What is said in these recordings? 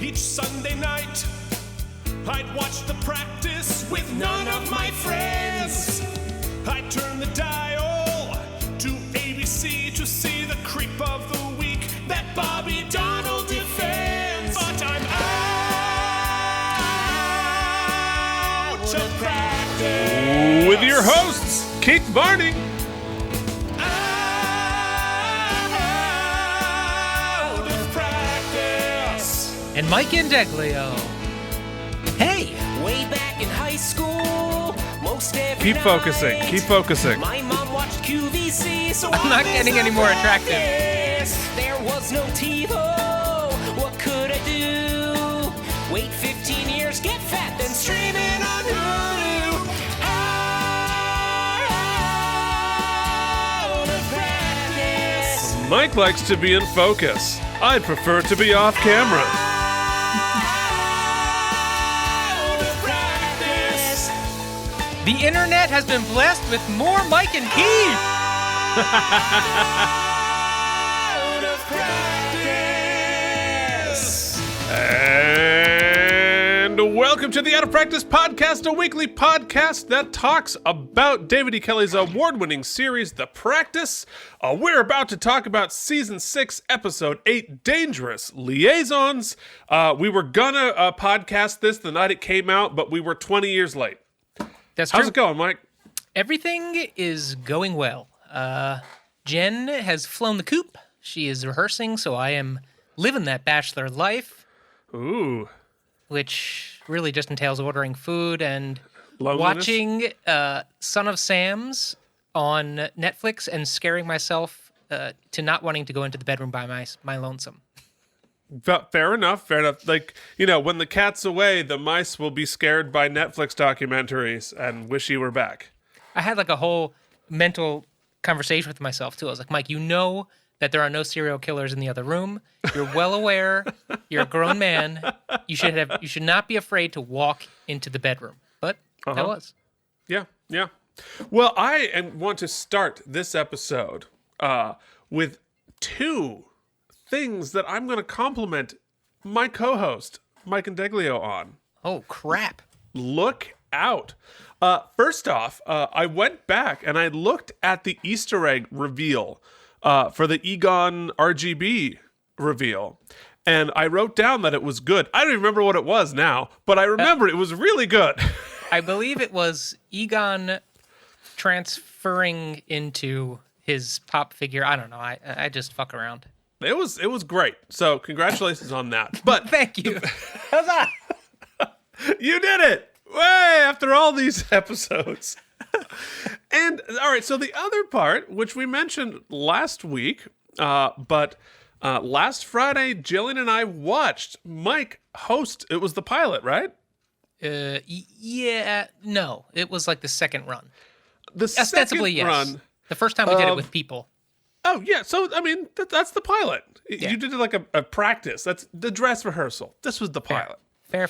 Each Sunday night, I'd watch the practice with none of my friends. I'd turn the dial to ABC to see the creep of the week that Bobby Donald defends. But I'm out of practice. With your hosts, Keith Varney, Out of practice. And Mike Indeglio. Hey! Way back in high school, most every keep focusing, night, keep focusing. My mom watched QVC, so I'm not getting any more attractive. There was no TiVo. What could I do? Wait 15 years, get fat, then stream it on Hulu. Out of practice. Mike likes to be in focus. I'd prefer to be off camera. Out of practice. The internet has been blessed with more Mike and Keith! Out of practice. And welcome to the Out of Practice Podcast, a weekly podcast that talks about David E. Kelley's award-winning series, The Practice. We're about to talk about Season 6, Episode 8, Dangerous Liaisons. We were gonna podcast this the night it came out, but we were 20 years late. That's true. How's it going, Mike? Everything is going well. Jen has flown the coop. She is rehearsing, so I am living that bachelor life, Ooh. which really just entails ordering food and Loneliness? watching Son of Sam's on Netflix and scaring myself to not wanting to go into the bedroom by my lonesome. Fair enough, fair enough. Like, you know, when the cat's away, the mice will be scared by Netflix documentaries and wish you were back. I had like a whole mental conversation with myself too. I was like, Mike, you know that there are no serial killers in the other room. You're well aware. You're a grown man. You should not be afraid to walk into the bedroom. But that was. Yeah. Well, I want to start this episode with two things that I'm going to compliment my co-host, Mike Indeglio, on. Oh crap! Look out. First off, I went back and I looked at the Easter egg reveal for the Egon RGB reveal. And I wrote down that it was good. I don't even remember what it was now, but I remember it was really good. I believe it was Egon transferring into his pop figure. I don't know. I just fuck around. It was great. So congratulations on that. But Thank you. Huzzah! you did it! Way after all these episodes. And all right, so the other part, which we mentioned last week, but last Friday, Jillian and I watched Mike host. It was the pilot, right? Yeah. No, it was like the second run. The Ostensibly, second yes. run. The first time we did it with people. Oh yeah, so I mean that's the pilot. Yeah. You did it like a practice. That's the dress rehearsal. This was the pilot. Fair.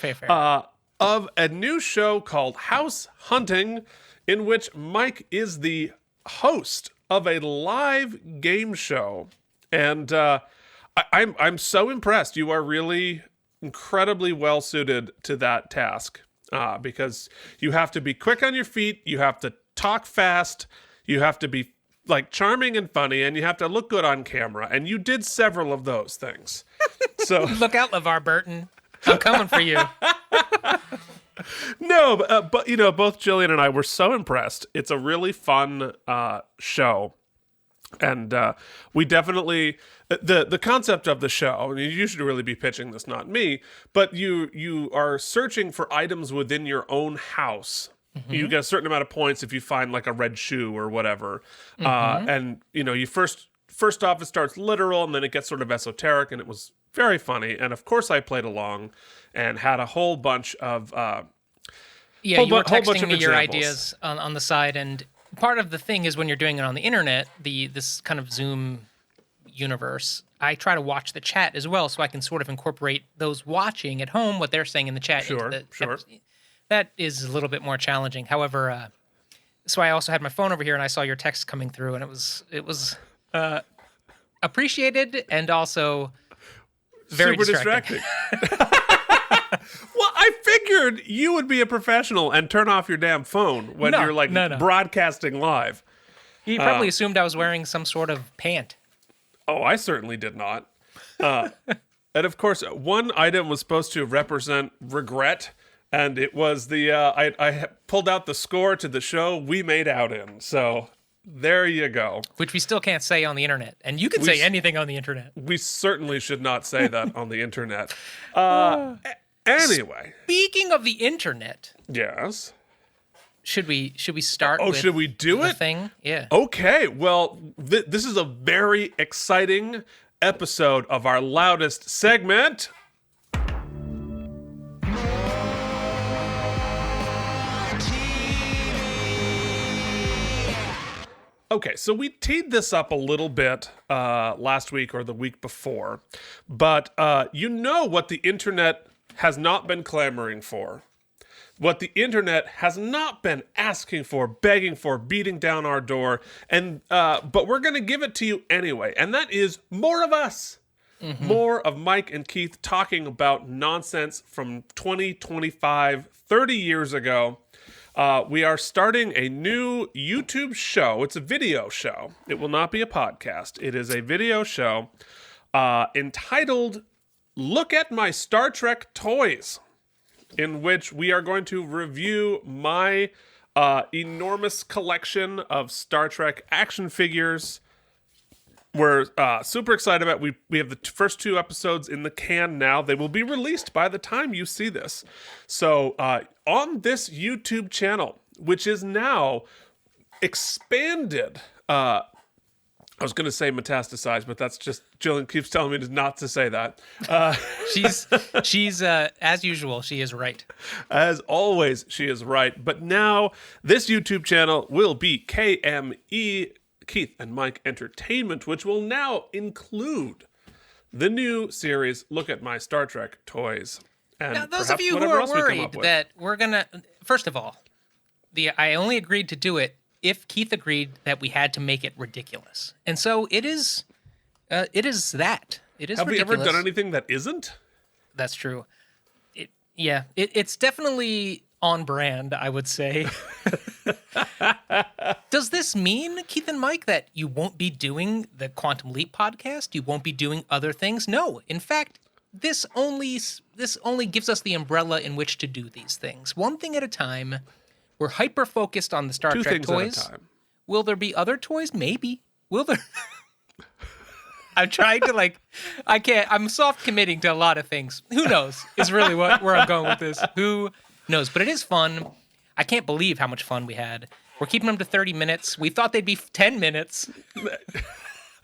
Of a new show called House Hunting, in which Mike is the host of a live game show, and I'm so impressed. You are really incredibly well suited to that task because you have to be quick on your feet, you have to talk fast, you have to be like charming and funny, and you have to look good on camera, and you did several of those things. So Look out, LeVar Burton. I'm coming for you. no, but you know, both Jillian and I were so impressed. It's a really fun show, and we definitely the concept of the show. I mean, you should really be pitching this, not me. But you are searching for items within your own house. Mm-hmm. You get a certain amount of points if you find like a red shoe or whatever. Mm-hmm. And you know, you first off it starts literal, and then it gets sort of esoteric, and it was very funny. And of course, I played along and had a whole bunch of you were texting me your ideas on the side, and part of the thing is when you're doing it on the internet, this kind of Zoom universe, I try to watch the chat as well, so I can sort of incorporate those watching at home what they're saying in the chat. Sure. That is a little bit more challenging. However, so I also had my phone over here, and I saw your text coming through, and it was appreciated and also very super distracting. Well, I figured you would be a professional and turn off your damn phone when you're like broadcasting live. He probably assumed I was wearing some sort of pant. Oh, I certainly did not. And of course, one item was supposed to represent regret, and it was the I pulled out the score to the show we made out in. So there you go. Which we still can't say on the internet, and you can say anything on the internet. We certainly should not say that on the internet. Anyway, speaking of the internet, yes. Should we start? Oh, should we do it? Thing, yeah. Okay. Well, this is a very exciting episode of our loudest segment. Okay, so we teed this up a little bit last week or the week before, but you know what the internet has not been clamoring for. What the internet has not been asking for, begging for, beating down our door, and but we're going to give it to you anyway, and that is more of us. Mm-hmm. More of Mike and Keith talking about nonsense from 20, 25, 30 years ago. We are starting a new YouTube show. It's a video show. It will not be a podcast. It is a video show entitled Look at My Star Trek Toys, in which we are going to review my enormous collection of Star Trek action figures. We're super excited about it. We have the first 2 episodes in the can now. They will be released by the time you see this. So on this YouTube channel, which is now expanded, I was going to say metastasized, but that's just, Jillian keeps telling me not to say that. She's as usual, she is right. As always, she is right. But now this YouTube channel will be KME, Keith and Mike Entertainment, which will now include the new series, Look at My Star Trek Toys. And now, those of you who are worried that we're going to, first of all, I only agreed to do it if Keith agreed that we had to make it ridiculous. And so it is that. It is Have ridiculous. we ever done anything that isn't? That's true. It's definitely on brand, I would say. Does this mean, Keith and Mike, that you won't be doing the Quantum Leap podcast? You won't be doing other things? No. In fact, this only gives us the umbrella in which to do these things. One thing at a time. We're hyper-focused on the Star Trek toys. 2 things at a time. Will there be other toys? Maybe. Will there? I'm trying to I'm soft committing to a lot of things. Who knows is really where I'm going with this. Who knows? But it is fun. I can't believe how much fun we had. We're keeping them to 30 minutes. We thought they'd be 10 minutes.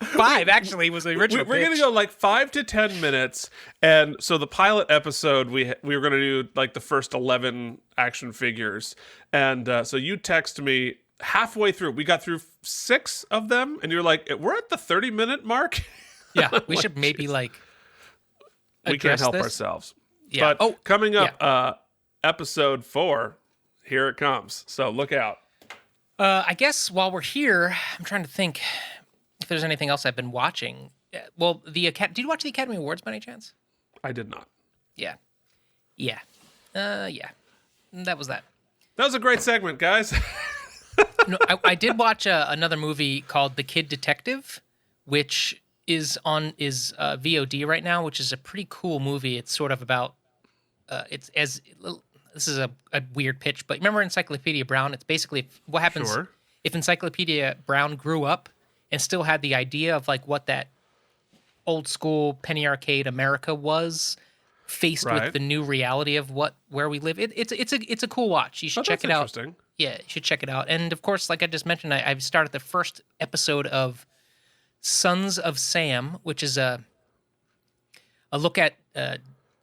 5 actually was the original. We're going to go 5 to 10 minutes. And so the pilot episode, we were going to do the first 11 action figures. And so you text me halfway through. We got through 6 of them. And you're like, we're at the 30-minute mark? Yeah, we should maybe we can't help ourselves. Yeah. But coming up, episode 4, here it comes. So look out. I guess while we're here, I'm trying to think if there's anything else I've been watching. Well, did you watch the Academy Awards by any chance? I did not. Yeah. That was that. That was a great segment, guys. No, I did watch another movie called The Kid Detective, which is on VOD right now, which is a pretty cool movie. It's sort of about this is a weird pitch, but remember Encyclopedia Brown? It's basically what happens if Encyclopedia Brown grew up and still had the idea of what that old school penny arcade America was, faced with the new reality of where we live. It's a cool watch. You should check it out. Interesting. Yeah, you should check it out. And of course, like I just mentioned, I've started the first episode of Sons of Sam, which is a look at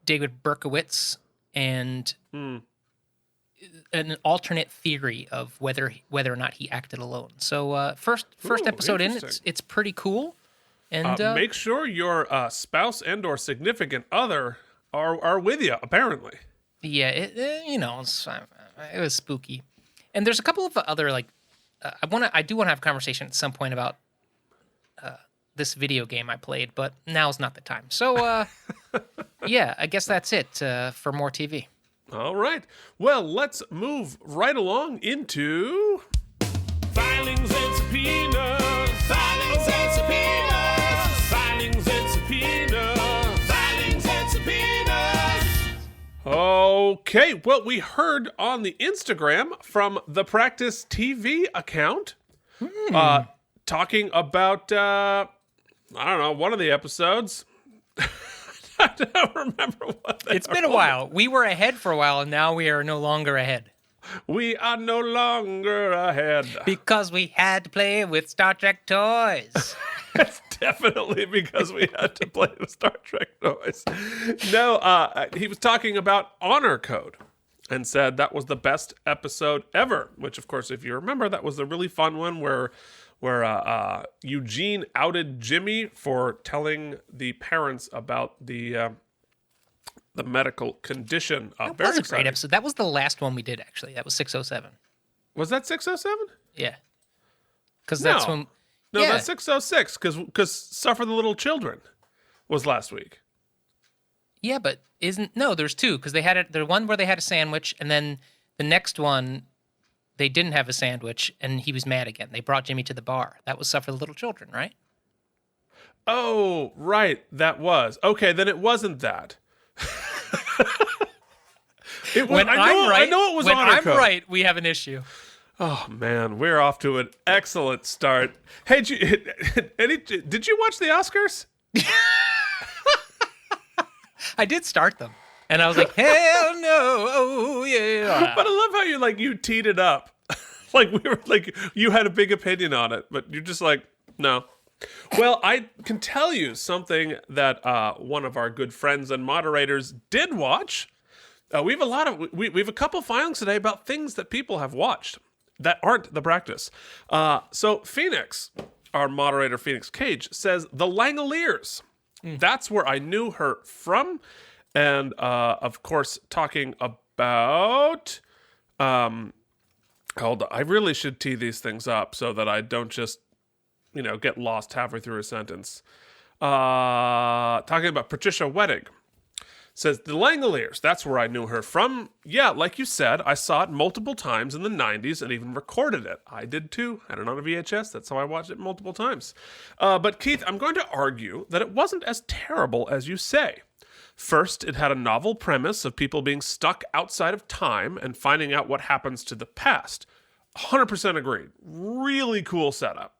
David Berkowitz and an alternate theory of whether or not he acted alone. So first episode in, it's pretty cool. And make sure your spouse and or significant other are with you. Apparently, yeah, it was spooky. And there's a couple of other I do want to have a conversation at some point about this video game I played, but now's not the time. So Yeah, I guess that's it for more TV. All right. Well, let's move right along into Filings and subpoenas. Filings and subpoenas. Filings and subpoenas. Filings and subpoenas. Okay, well, we heard on the Instagram from the Practice TV account talking about, I don't know, one of the episodes. I don't remember what they It's been a while. We were ahead for a while, and now we are no longer ahead. We are no longer ahead. Because we had to play with Star Trek toys. It's definitely because we had to play with Star Trek toys. No, he was talking about Honor Code and said that was the best episode ever, which, of course, if you remember, that was the really fun one where Eugene outed Jimmy for telling the parents about the medical condition. That was a great episode. That was the last one we did, actually. That was 607. Was that 607? Yeah. Because that's when... No, that's 606, because Suffer the Little Children was last week. Yeah, but there's two, because they had the one where they had a sandwich, and then the next one... They didn't have a sandwich, and he was mad again. They brought Jimmy to the bar. That was Suffer the Little Children, right? Oh, right. That was. Okay, then it wasn't that. I know it was Honor Code. When I'm right, we have an issue. Oh, man. We're off to an excellent start. Hey, did you watch the Oscars? I did start them. And I was like, hell no, oh yeah. But I love how you teed it up. You had a big opinion on it, but you're just like, no. Well, I can tell you something that one of our good friends and moderators did watch. We have a couple filings today about things that people have watched that aren't the Practice. So Phoenix, our moderator Phoenix Cage, says The Langoliers. That's where I knew her from. And, of course, talking about, hold on, I really should tee these things up so that I don't just, get lost halfway through a sentence. Talking about Patricia Wettig. Says, The Langoliers, that's where I knew her from. Yeah, like you said, I saw it multiple times in the 90s and even recorded it. I did too. Had it on a VHS. That's how I watched it multiple times. But Keith, I'm going to argue that it wasn't as terrible as you say. First, it had a novel premise of people being stuck outside of time and finding out what happens to the past. 100% agreed. Really cool setup.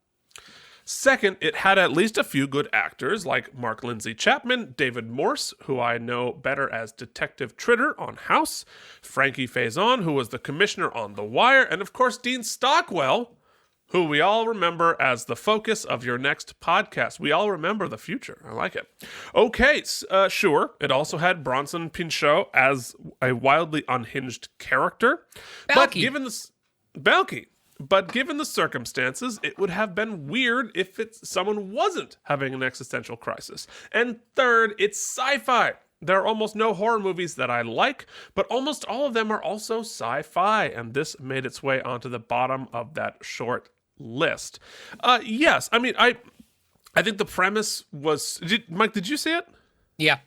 Second, it had at least a few good actors like Mark Lindsay Chapman, David Morse, who I know better as Detective Tritter on House, Frankie Faison, who was the commissioner on The Wire, and of course Dean Stockwell, who we all remember as the focus of your next podcast. We all remember the future. I like it. Okay, sure. It also had Bronson Pinchot as a wildly unhinged character. But given the circumstances, it would have been weird if someone wasn't having an existential crisis. And third, it's sci-fi. There are almost no horror movies that I like, but almost all of them are also sci-fi, and this made its way onto the bottom of that short list. Yes, I mean, I think the premise was... Mike, did you see it? Yeah.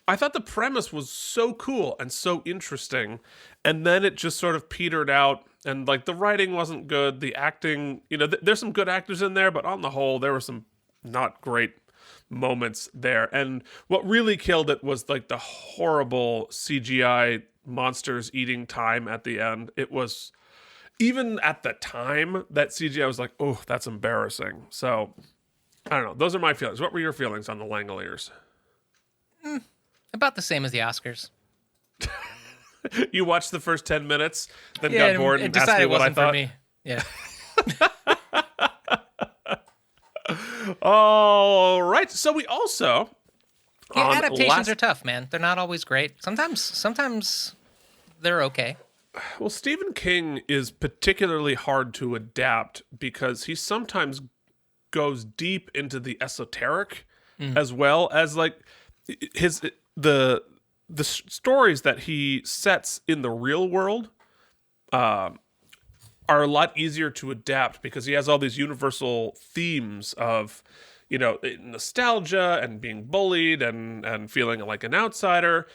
I thought the premise was so cool and so interesting, and then it just sort of petered out, and the writing wasn't good, the acting, there's some good actors in there, but on the whole, there were some not great moments there. And what really killed it was the horrible CGI monsters eating time at the end. It was... Even at the time, that CGI was like, oh, that's embarrassing. So, I don't know. Those are my feelings. What were your feelings on The Langoliers? About the same as the Oscars. You watched the first 10 minutes, then got bored and asked me what I thought? Me. Yeah. All right. So we also... adaptations are tough, man. They're not always great. Sometimes they're okay. Well, Stephen King is particularly hard to adapt because he sometimes goes deep into the esoteric as well as the stories that he sets in the real world are a lot easier to adapt because he has all these universal themes of, nostalgia and being bullied and feeling like an outsider.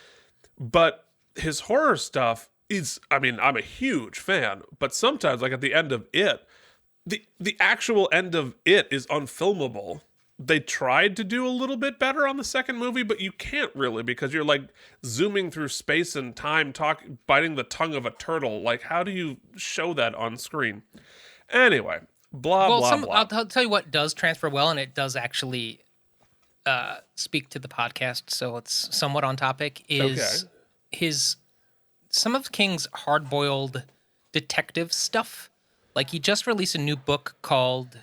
But his horror stuff is, I'm a huge fan, but sometimes, like at the end of it, the actual end of it is unfilmable. They tried to do a little bit better on the second movie, but you can't really, because you're like zooming through space and time, biting the tongue of a turtle. Like, how do you show that on screen? Anyway, blah. I'll tell you what does transfer well, and it does actually speak to the podcast, so it's somewhat on topic, is some of King's hard-boiled detective stuff. Like, he just released a new book called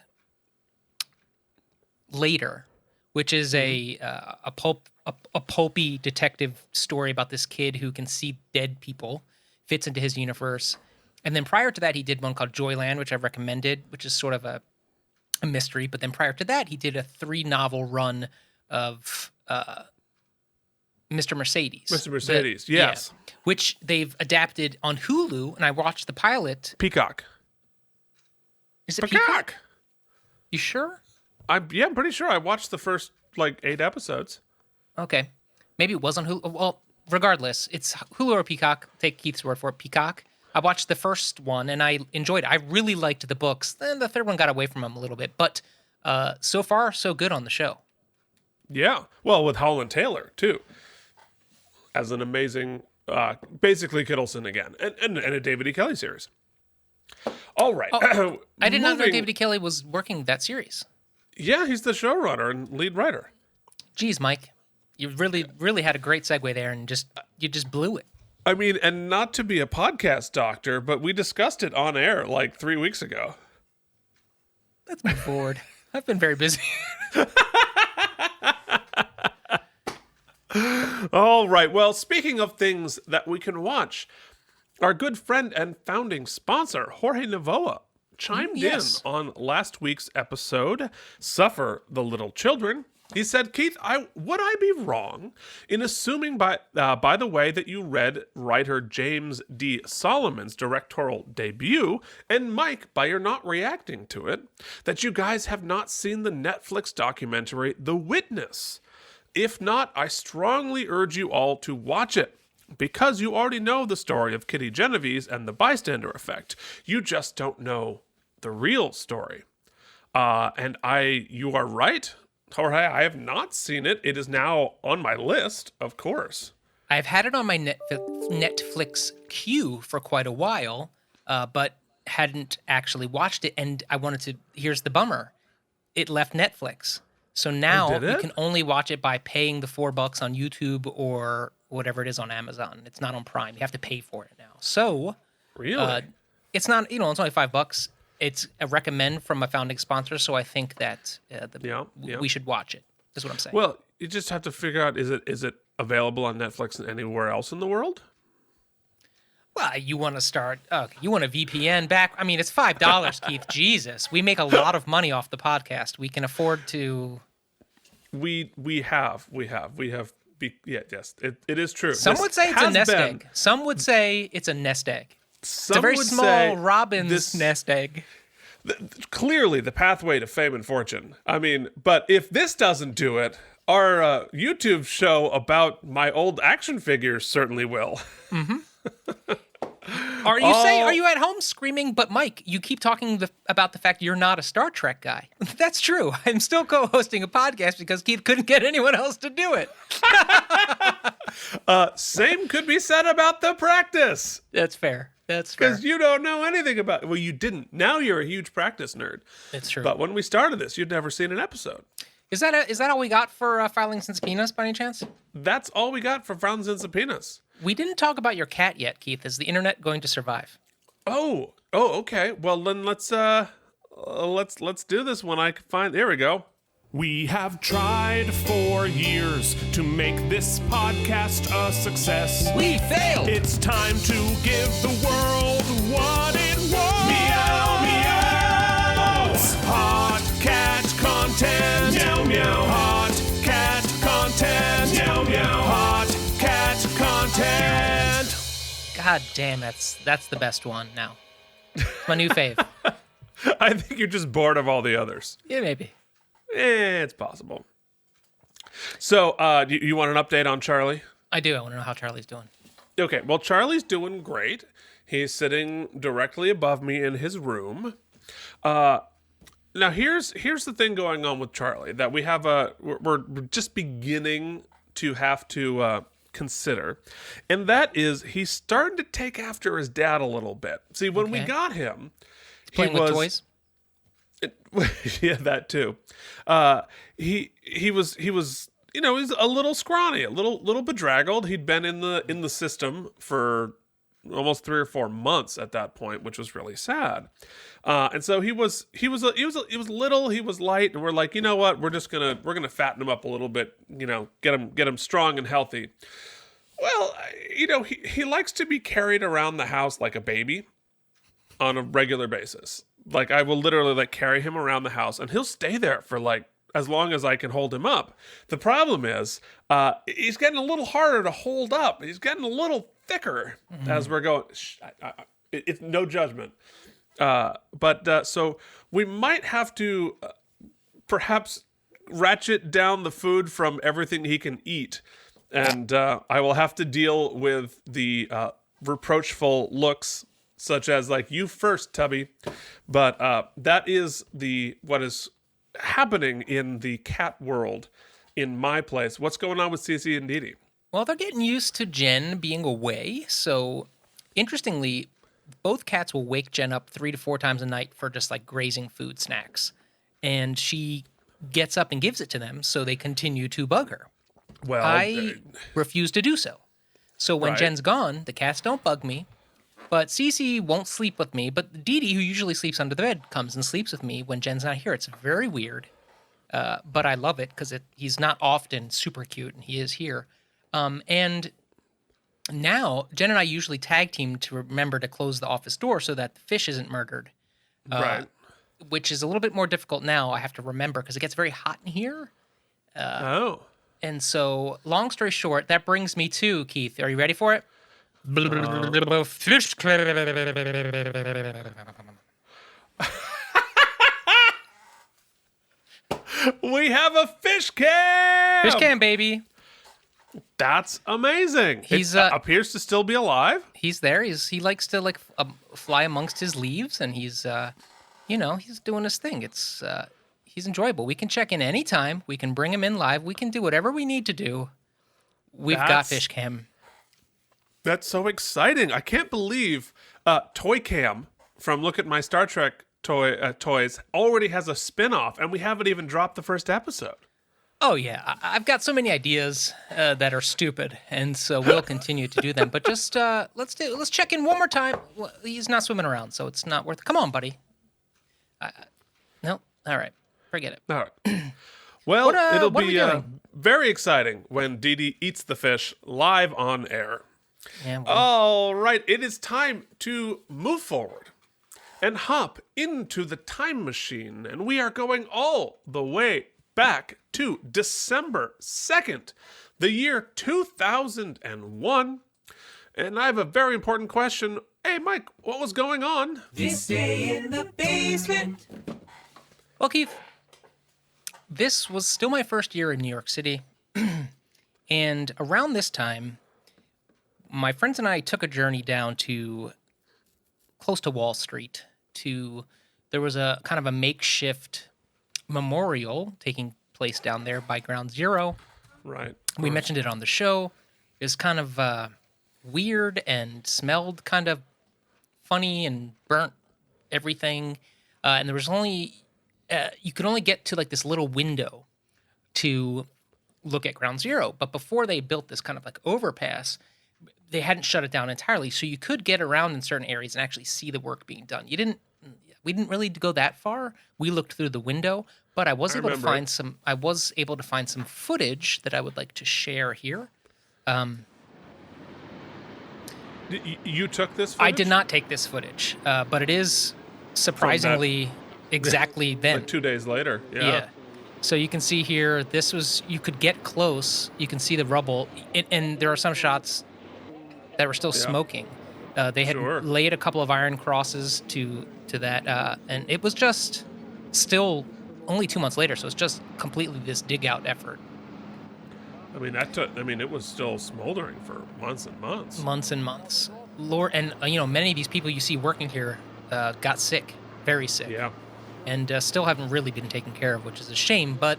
Later, which is a pulpy detective story about this kid who can see dead people, fits into his universe. And then prior to that, he did one called Joyland, which I recommended, which is sort of a mystery. But then prior to that, he did a 3-novel run of Mr. Mercedes. Mr. Mercedes, yes. Yeah, which they've adapted on Hulu, and I watched the pilot. Peacock. Is it Peacock? You sure? I'm pretty sure. I watched the first 8 episodes. Okay, maybe it was on Hulu. Well, regardless, it's Hulu or Peacock. Take Keith's word for it. Peacock. I watched the first one and I enjoyed it. I really liked the books. Then the third one got away from him a little bit, but so far so good on the show. Yeah, well, with Holland Taylor too, as an amazing, basically Kittleson again, and a David E. Kelly series. All right. Oh, I did not know David E. Kelly was working that series. Yeah, he's the showrunner and lead writer. Geez, Mike, you really had a great segue there, and you just blew it. I mean, and not to be a podcast doctor, but we discussed it on air 3 weeks ago. Let's move forward. I've been very busy. All right. Well, speaking of things that we can watch, our good friend and founding sponsor, Jorge Navoa, chimed in on last week's episode, Suffer the Little Children. He said, Keith, would I be wrong in assuming by the way that you read writer James D. Solomon's directorial debut, and Mike, by your not reacting to it, that you guys have not seen the Netflix documentary The Witness? If not, I strongly urge you all to watch it, because you already know the story of Kitty Genovese and the bystander effect. You just don't know the real story. And you are right, Jorge, I have not seen it. It is now on my list, of course. I've had it on my Netflix queue for quite a while, but hadn't actually watched it. And I wanted to, here's the bummer. It left Netflix. So now you can only watch it by paying the $4 on YouTube or whatever it is on Amazon. It's not on Prime. You have to pay for it now. So really, it's not, it's only $5. It's a recommend from a founding sponsor, so I think that we should watch it. That's what I'm saying. Well, you just have to figure out, is it available on Netflix and anywhere else in the world? Well, you want to start, you want a VPN back? I mean, it's $5, Keith. Jesus. We make a lot of money off the podcast. We can afford to... We have. Yes, it is true. Some would say it's a nest egg. Some would say it's a nest egg. It's a very small robin's nest egg. Clearly the pathway to fame and fortune. I mean, but if this doesn't do it, our YouTube show about my old action figures certainly will. Mm-hmm. Are you at home screaming, but Mike, you keep talking about the fact you're not a Star Trek guy. That's true. I'm still co-hosting a podcast because Keith couldn't get anyone else to do it. Same could be said about The Practice. That's fair. That's fair. Because you don't know anything about it. Well, you didn't. Now you're a huge Practice nerd. It's true. But when we started this, you'd never seen an episode. Is that all we got for Filings and Subpoenas, by any chance? That's all we got for Filings and Subpoenas. We didn't talk about your cat yet, Keith. Is the internet going to survive? Oh, okay. Well, then let's do this when I can find. There we go. We have tried for years to make this podcast a success. We failed! It's time to give the world what it wants. Meow, meow! Hot cat content. Meow, meow. Hot cat content. Meow, meow. Hot cat content. God damn, that's the best one now. My new fave. I think you're just bored of all the others. Yeah, maybe. It's possible. So, you want an update on Charlie? I do. I want to know how Charlie's doing. Okay, well, Charlie's doing great. He's sitting directly above me in his room. Now, here's the thing going on with Charlie that we're just beginning to have to consider, and that is he's starting to take after his dad a little bit. See, when we got him, playing with toys. Yeah, that too. He was he's a little scrawny, a little bedraggled. He'd been in the system for almost 3 or 4 months at that point, which was really sad. And so he was little, he was light, and we're like, you know what, we're gonna fatten him up a little bit, get him strong and healthy. Well, he likes to be carried around the house like a baby on a regular basis. Like, I will literally carry him around the house, and he'll stay there for as long as I can hold him up. The problem is, he's getting a little harder to hold up. He's getting a little thicker as we're going. It's no judgment. But so we might have to perhaps ratchet down the food from everything he can eat. And I will have to deal with the reproachful looks, such as you first, Tubby. But that is what is happening in the cat world in my place. What's going on with Cece and Dee Dee? Well, they're getting used to Jen being away. So, interestingly, both cats will wake Jen up 3 to 4 times a night for just grazing food snacks. And she gets up and gives it to them, so they continue to bug her. Well, I refuse to do so. So when Jen's gone, the cats don't bug me. But Cece won't sleep with me. But Dee Dee, who usually sleeps under the bed, comes and sleeps with me when Jen's not here. It's very weird. But I love it because he's not often super cute, and he is here. And now, Jen and I usually tag team to remember to close the office door so that the fish isn't murdered. Right. Which is a little bit more difficult now, I have to remember, because it gets very hot in here. And so, long story short, that brings me to, Keith, are you ready for it? Fish We have a fish cam! Fish cam, baby. That's amazing. He appears to still be alive. He's there. He likes to fly amongst his leaves, and he's he's doing his thing. He's enjoyable. We can check in anytime. We can bring him in live. We can do whatever we need to do. We've got fish cam. That's so exciting. I can't believe Toy Cam from Look at My Star Trek toys already has a spin-off, and we haven't even dropped the first episode. Oh, yeah. I've got so many ideas that are stupid, and so we'll continue to do them. But just let's check in one more time. Well, he's not swimming around, so it's not worth it. Come on, buddy. No? All right. Forget it. All right. Well, it'll be very exciting when Dee Dee eats the fish live on air. Yeah, all right. It is time to move forward and hop into the time machine, and we are going all the way back to December 2nd, the year 2001. And I have a very important question. Hey, Mike, what was going on this day in the basement? Well, Keith, this was still my first year in New York City. And around this time, my friends and I took a journey down to close to Wall Street. There was a kind of a makeshift memorial taking place down there by Ground Zero. Right. We mentioned it on the show. It was kind of weird and smelled kind of funny and burnt everything. And there was only, you could only get to this little window to look at Ground Zero. But before they built this kind of overpass, they hadn't shut it down entirely. So you could get around in certain areas and actually see the work being done. We didn't really go that far. We looked through the window, but I was able to find some footage that I would like to share here. You took this footage? I did not take this footage, but it is surprisingly exactly then. 2 days later. Yeah. So you can see here, you could get close. You can see the rubble, and there are some shots that were still smoking. They had laid a couple of iron crosses to that, and it was just still only 2 months later, so it's just completely this dig out effort. I mean, it was still smoldering for months and months. Months and months. Lord, and many of these people you see working here got sick, very sick. Yeah. And still haven't really been taken care of, which is a shame. But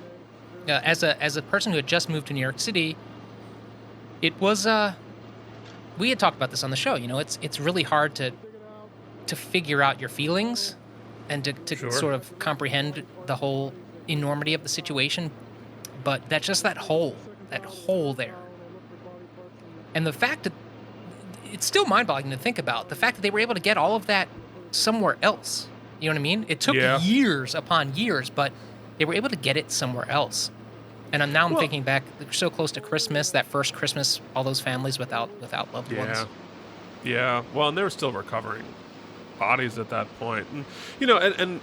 as a person who had just moved to New York City, it was we had talked about this on the show. It's really hard to figure out your feelings and to Sure. sort of comprehend the whole enormity of the situation. But that's just that hole there. And the fact that it's still mind-boggling to think about, the fact that they were able to get all of that somewhere else. You know what I mean? It took years upon years, but they were able to get it somewhere else. And now I'm thinking back, they're so close to Christmas, that first Christmas, all those families without loved ones. Yeah. Well, and they were still recovering bodies at that point. And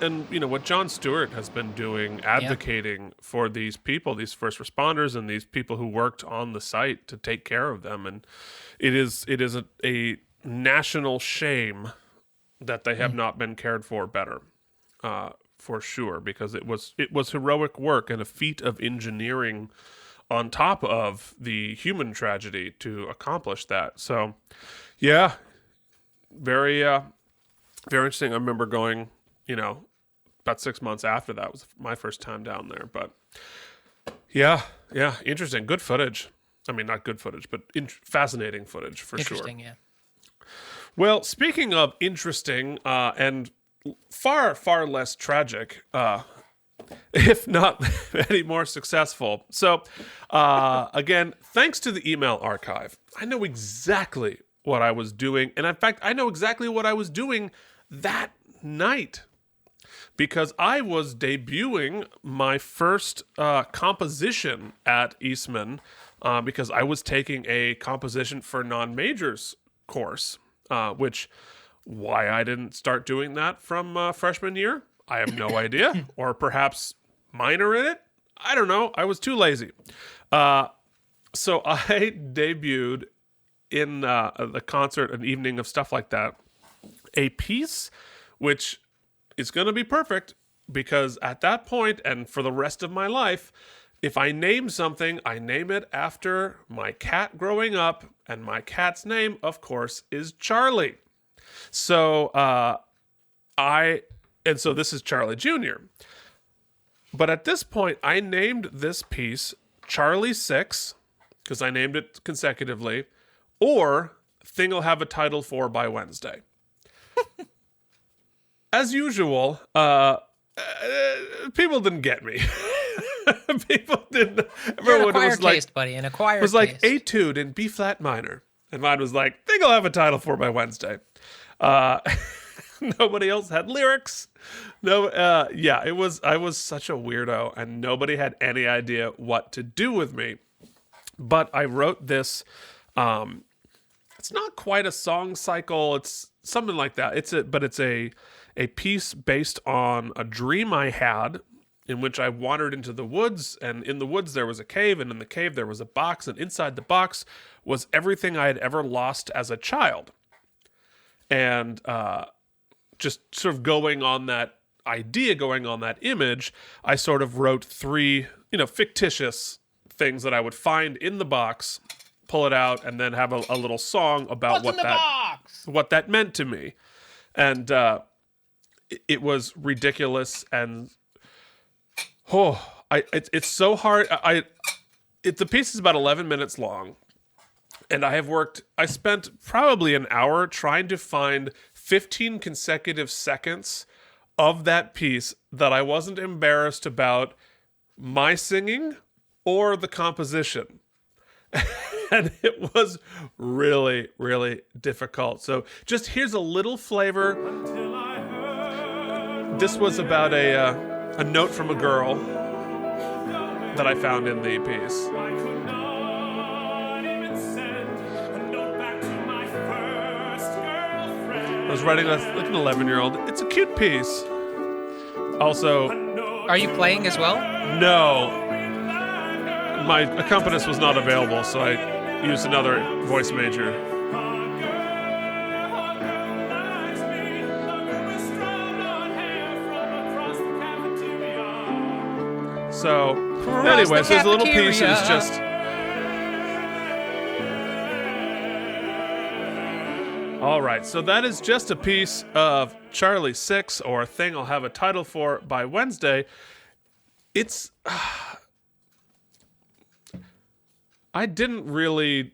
and what Jon Stewart has been doing, advocating for these people, these first responders and these people who worked on the site to take care of them. And it is a national shame that they have not been cared for better. For sure, because it was heroic work and a feat of engineering on top of the human tragedy to accomplish that. So, yeah, very interesting. I remember going, about 6 months after that was my first time down there. But yeah, interesting. Good footage. I mean, not good footage, but fascinating footage for sure. Interesting, yeah. Well, speaking of interesting and far, far less tragic, if not any more successful. So, again, thanks to the email archive, I know exactly what I was doing. And in fact, I know exactly what I was doing that night, because I was debuting my first composition at Eastman, because I was taking a composition for non-majors course, why I didn't start doing that from freshman year, I have no idea. Or perhaps minor in it. I don't know. I was too lazy. So I debuted in the concert, an evening of stuff like that, a piece which is going to be perfect, because at that point and for the rest of my life, if I name something, I name it after my cat growing up, and my cat's name, of course, is Charlie. So so this is Charlie Jr. But at this point, I named this piece Charlie 6, because I named it consecutively, or Thing I'll Have a Title For by Wednesday. As usual, people didn't get me. People didn't. You're an acquired taste, buddy. An acquired taste. It was like etude in B flat minor, and mine was like Thing I'll Have a Title For by Wednesday. Nobody else had lyrics. I was such a weirdo, and nobody had any idea what to do with me. But I wrote this. It's not quite a song cycle. It's something like that. It's a piece based on a dream I had, in which I wandered into the woods, and in the woods there was a cave, and in the cave there was a box, and inside the box was everything I had ever lost as a child. And just sort of going on that idea, going on that image, I sort of wrote 3, fictitious things that I would find in the box, pull it out, and then have a little song about what that meant to me. And it was ridiculous, and it's so hard. The piece is about 11 minutes long, and I spent probably an hour trying to find 15 consecutive seconds of that piece that I wasn't embarrassed about my singing or the composition. And it was really, really difficult. So just here's a little flavor. This was about a note from a girl that I found in the piece. I was writing like an 11-year-old. It's a cute piece. Also, are you playing as well? No. My accompanist was not available, so I used another voice major. So, anyways, there's a little piece is just... All right, so that is just a piece of Charlie 6, or a thing I'll have a title for by Wednesday. It's... I didn't really...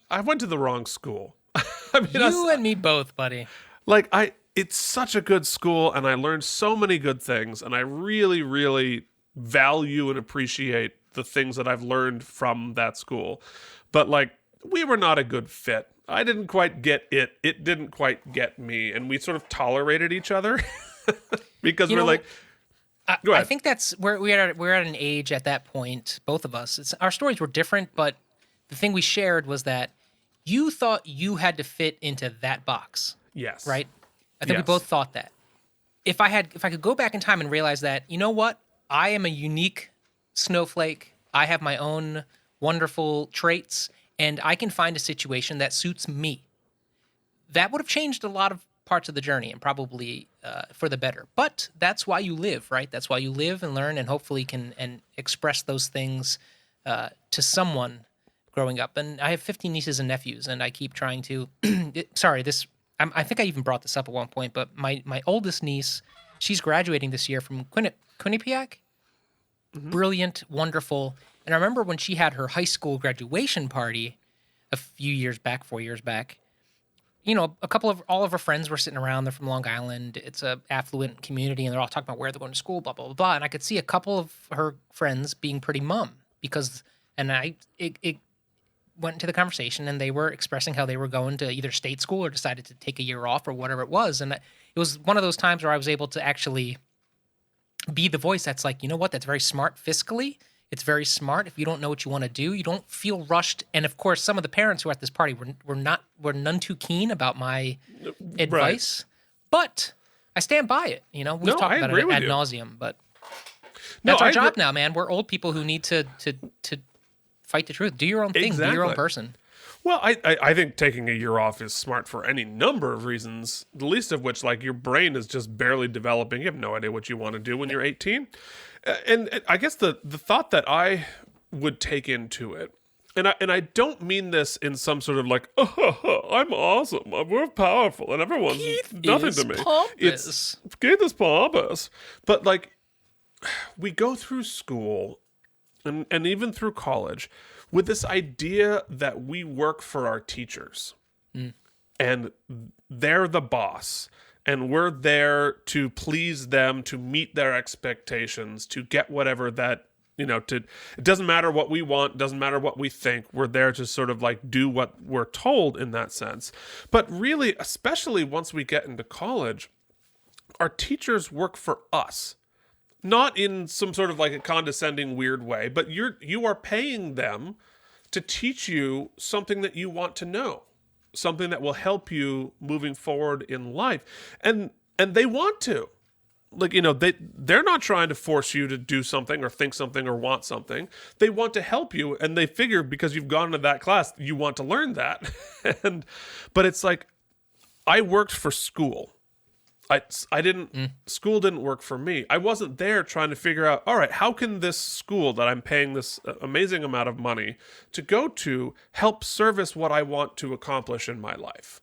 I went to the wrong school. I mean, you and me both, buddy. Like, it's such a good school, and I learned so many good things, and I really, really value and appreciate the things that I've learned from that school. But, like, we were not a good fit. I didn't quite get it. It didn't quite get me, and we sort of tolerated each other because we're like... I think that's where we're at an age at that point, both of us. Our stories were different, but the thing we shared was that you thought you had to fit into that box. Yes. Right? I think we both thought that. If I could go back in time and realize that, you know what? I am a unique snowflake. I have my own wonderful traits, and I can find a situation that suits me. That would have changed a lot of parts of the journey, and probably for the better. But that's why you live, right? That's why you live and learn, and hopefully can express those things to someone growing up. And I have 15 nieces and nephews, and I keep trying to... I think I even brought this up at one point, but my oldest niece, she's graduating this year from Quinnipiac. Mm-hmm. Brilliant, wonderful. And I remember when she had her high school graduation party a 4 years back, you know, all of her friends were sitting around. They're from Long Island. It's a affluent community, and they're all talking about where they're going to school, blah, blah, blah, blah. And I could see a couple of her friends being pretty mum it went into the conversation, and they were expressing how they were going to either state school or decided to take a year off or whatever it was. And it was one of those times where I was able to actually be the voice that's like, you know what, that's very smart fiscally. It's very smart. If you don't know what you want to do, you don't feel rushed. And of course, some of the parents who were at this party were none too keen about my advice. But I stand by it. You know, we've talked about it ad nauseum, but that's our job now, man. We're old people who need to fight the truth. Do your own thing. Exactly. Be your own person. Well, I think taking a year off is smart for any number of reasons, the least of which, like, your brain is just barely developing. You have no idea what you want to do when you're 18. And I guess the thought that I would take into it, and I don't mean this in some sort of like, oh, I'm awesome, we're powerful, and everyone's nothing to me. Pompous. Keith is pompous. But, like, we go through school and even through college with this idea that we work for our teachers. And they're the boss. And we're there to please them, to meet their expectations, to get whatever that, you know, it doesn't matter what we want, doesn't matter what we think. We're there to sort of like do what we're told in that sense. But really, especially once we get into college, our teachers work for us. Not in some sort of like a condescending weird way, but you are paying them to teach you something that you want to know. Something that will help you moving forward in life. And they want to. Like, you know, they're not trying to force you to do something or think something or want something. They want to help you, and they figure because you've gone to that class, you want to learn that. But it's like, I worked for school. School didn't work for me. I wasn't there trying to figure out, all right, how can this school that I'm paying this amazing amount of money to go to help service what I want to accomplish in my life?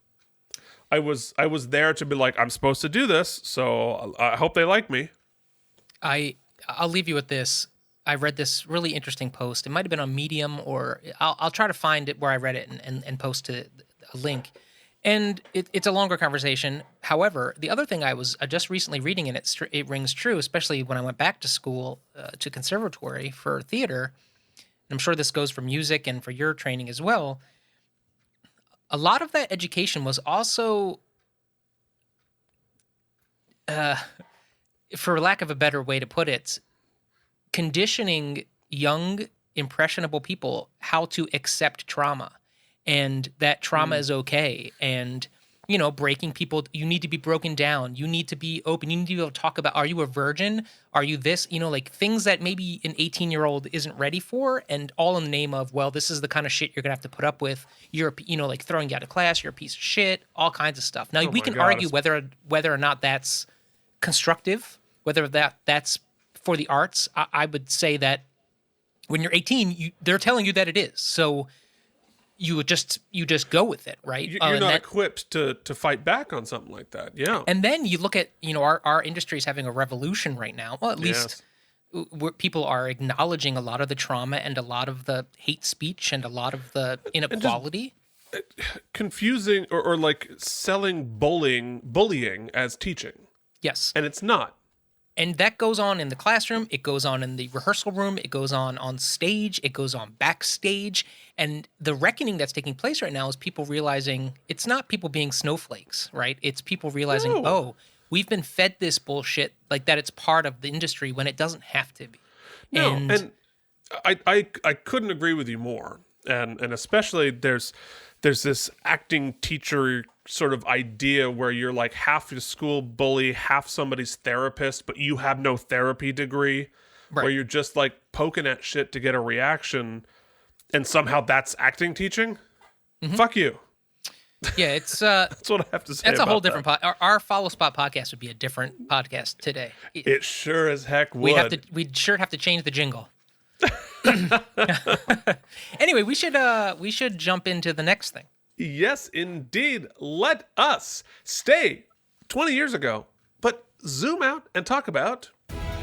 I was there to be like, I'm supposed to do this, so I hope they like me. I'll leave you with this. I read this really interesting post. It might have been on Medium, or I'll try to find it where I read it and post to a link. And it's a longer conversation. However, the other thing I was just recently reading, and it rings true, especially when I went back to school, to conservatory for theater, and I'm sure this goes for music and for your training as well, a lot of that education was also, for lack of a better way to put it, conditioning young, impressionable people how to accept trauma. And that trauma is okay. And, you know, breaking people, you need to be broken down. You need to be open. You need to be able to talk about, are you a virgin? Are you this? You know, like things that maybe an 18-year-old isn't ready for, and all in the name of, well, this is the kind of shit you're going to have to put up with. You're, you know, like throwing you out of class, you're a piece of shit, all kinds of stuff. Now, we can argue whether or not that's constructive, whether that's for the arts, I would say that when you're 18, they're telling you that it is. So you just go with it, right? You're not equipped to fight back on something like that. Yeah. And then you look at, our industry is having a revolution right now. Well, at least where people are acknowledging a lot of the trauma and a lot of the hate speech and a lot of the inequality. Confusing or like selling bullying as teaching. Yes. And it's not. And that goes on in the classroom. It goes on in the rehearsal room. It goes on stage. It goes on backstage. And the reckoning that's taking place right now is people realizing it's not people being snowflakes, right? It's people realizing, we've been fed this bullshit, like that it's part of the industry when it doesn't have to be. No, and I couldn't agree with you more. And especially there's this acting teacher sort of idea where you're like half your school bully, half somebody's therapist, but you have no therapy degree, where you're just like poking at shit to get a reaction, and somehow that's acting teaching. Fuck you. Yeah, it's that's what I have to say. That's a about whole different our Follow Spot podcast would be a different podcast today. It sure as heck would. We'd sure have to change the jingle. Anyway, we should jump into the next thing. Yes, indeed. Let us stay 20 years ago, but zoom out and talk about...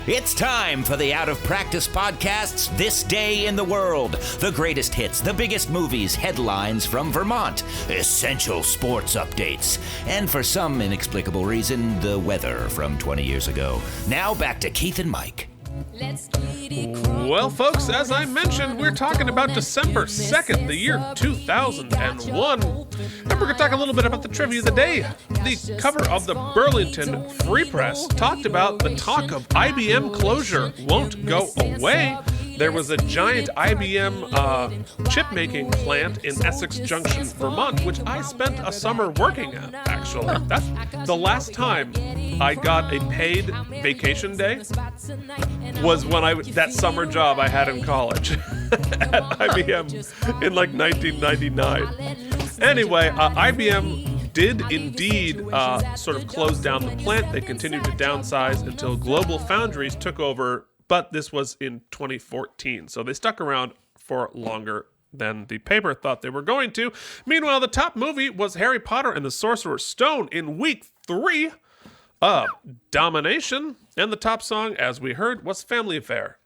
It's time for the Out of Practice Podcast's This Day in the World. The greatest hits, the biggest movies, headlines from Vermont, essential sports updates, and for some inexplicable reason, the weather from 20 years ago. Now back to Keith and Mike. Well, folks, as I mentioned, we're talking about December 2nd, the year 2001. And we're going to talk a little bit about the trivia of the day. The cover of the Burlington Free Press talked about the talk of IBM closure won't go away. There was a giant IBM chip-making plant in Essex Junction, Vermont, which I spent a summer working at, actually. That's the last time I got a paid vacation day was when that summer job I had in college at IBM in like 1999. Anyway, IBM did indeed sort of close down the plant. They continued to downsize until Global Foundries took over, but this was in 2014. So they stuck around for longer than the paper thought they were going to. Meanwhile, the top movie was Harry Potter and the Sorcerer's Stone in week 3 of Domination. And the top song, as we heard, was Family Affair,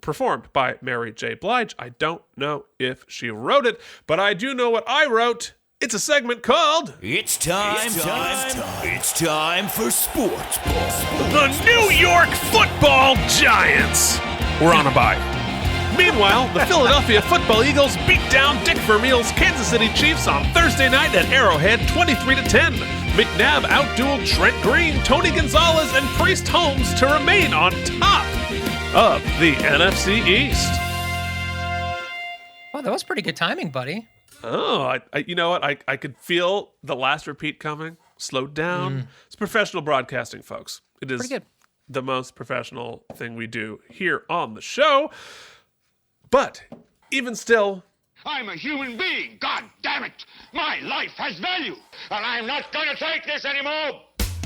performed by Mary J. Blige. I don't know if she wrote it, but I do know what I wrote. It's a segment called... It's time for Sports Ball. The New York Football Giants were on a bye. Meanwhile, the Philadelphia Football Eagles beat down Dick Vermeil's Kansas City Chiefs on Thursday night at Arrowhead 23-10. McNabb outdueled Trent Green, Tony Gonzalez, and Priest Holmes to remain on top of the NFC East. Oh, that was pretty good timing, buddy. Oh, you know what? I could feel the last repeat coming. Slowed down. It's professional broadcasting, folks. It is pretty good. The most professional thing we do here on the show. But even still... I'm a human being, God damn it! My life has value, and I'm not gonna take this anymore!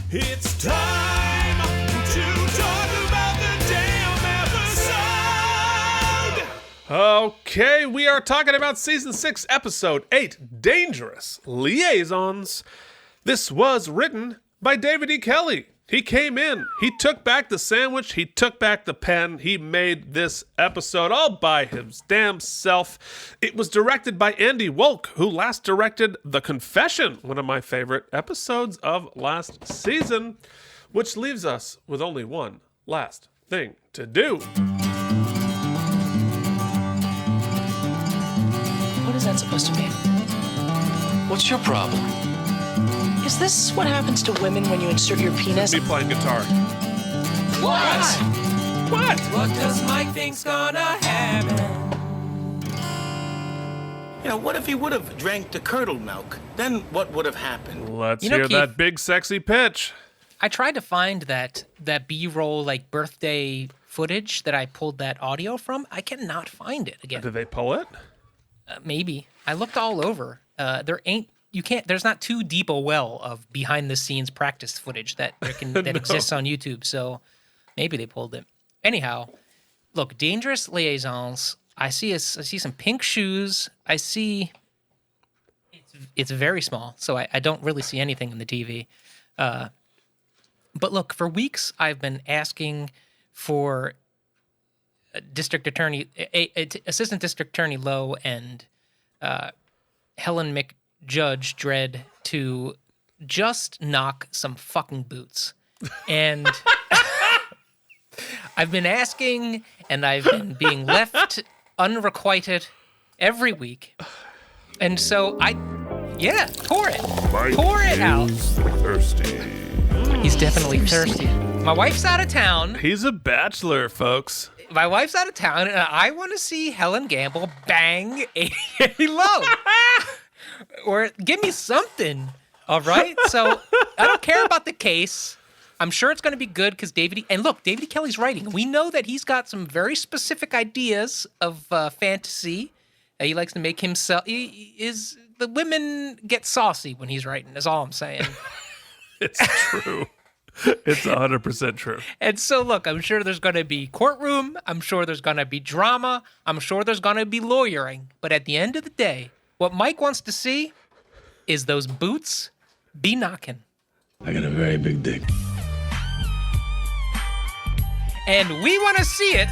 It's time to talk about the damn episode! Okay, we are talking about Season 6, Episode 8, Dangerous Liaisons. This was written by David E. Kelley. He came in, he took back the sandwich, he took back the pen, he made this episode all by his damn self. It was directed by Andy Wolk, who last directed The Confession, one of my favorite episodes of last season, which leaves us with only one last thing to do. What is that supposed to mean? What's your problem? Is this what happens to women when you insert your penis? Me playing guitar. What? What does Mike think's gonna happen? You know, what if he would have drank the curdled milk? Then what would have happened? Let's You know, hear Keith, that big sexy pitch. I tried to find that B-roll like birthday footage that I pulled that audio from. I cannot find it again. Did they pull it? Maybe. I looked all over. There's not too deep a well of behind the scenes practice footage that exists on YouTube. So maybe they pulled it. anyhow, look, Dangerous Liaisons. I see some pink shoes. I see it's very small, so I don't really see anything in the TV. But look, for weeks I've been asking for Assistant District Attorney Lowe and Helen McJudge Dredd to just knock some fucking boots. And I've been asking, and I've been being left unrequited every week. And so pour it. Pour it out. Thirsty. He's definitely thirsty. My wife's out of town. He's a bachelor, folks. My wife's out of town, and I want to see Helen Gamble bang a Lowe. Or give me something, all right? So I don't care about the case. I'm sure it's going to be good because David E. Kelley's writing. We know that he's got some very specific ideas of fantasy. He likes to make himself. The women get saucy when he's writing. That's all I'm saying. It's true. It's 100% true. And so, look, I'm sure there's going to be courtroom. I'm sure there's going to be drama. I'm sure there's going to be lawyering. But at the end of the day, what Mike wants to see is those boots be knocking. I got a very big dick. And we want to see it.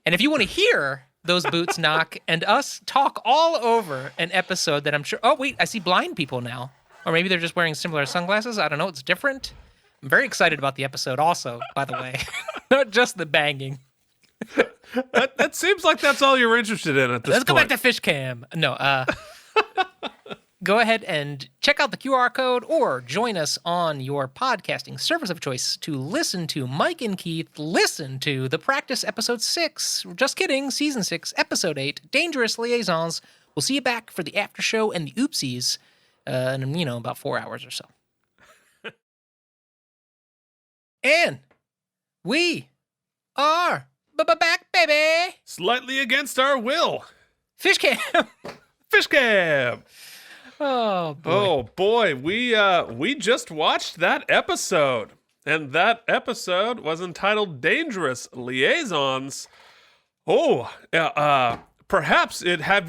And if you want to hear those boots knock and us talk all over an episode that I'm sure... Oh, wait, I see blind people now. Or maybe they're just wearing similar sunglasses. I don't know. It's different. I'm very excited about the episode also, by the way. Not just the banging. That seems like that's all you're interested in at this point. Let's go back to Fish Cam. No, go ahead and check out the QR code or join us on your podcasting service of choice to listen to Mike and Keith listen to The Practice Episode 6. Just kidding. Season 6, Episode 8, Dangerous Liaisons. We'll see you back for the after show and the oopsies in, about 4 hours or so. And we are back, baby. Slightly against our will. Fish Cam. Fish Cam. Oh, boy. Oh, boy. We just watched that episode. And that episode was entitled Dangerous Liaisons. Oh, perhaps had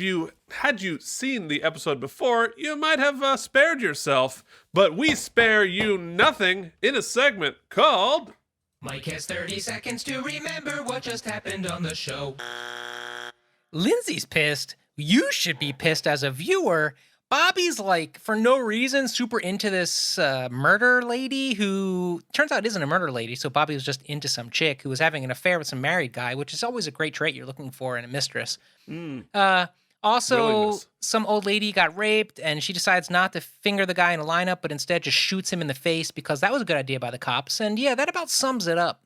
you seen the episode before, you might have spared yourself. But we spare you nothing in a segment called... Mike has 30 seconds to remember what just happened on the show. Lindsay's pissed. You should be pissed as a viewer. Bobby's for no reason, super into this murder lady who turns out isn't a murder lady. So Bobby was just into some chick who was having an affair with some married guy, which is always a great trait you're looking for in a mistress. Also, Willingness. Some old lady got raped, and she decides not to finger the guy in a lineup, but instead just shoots him in the face because that was a good idea by the cops. And yeah, that about sums it up.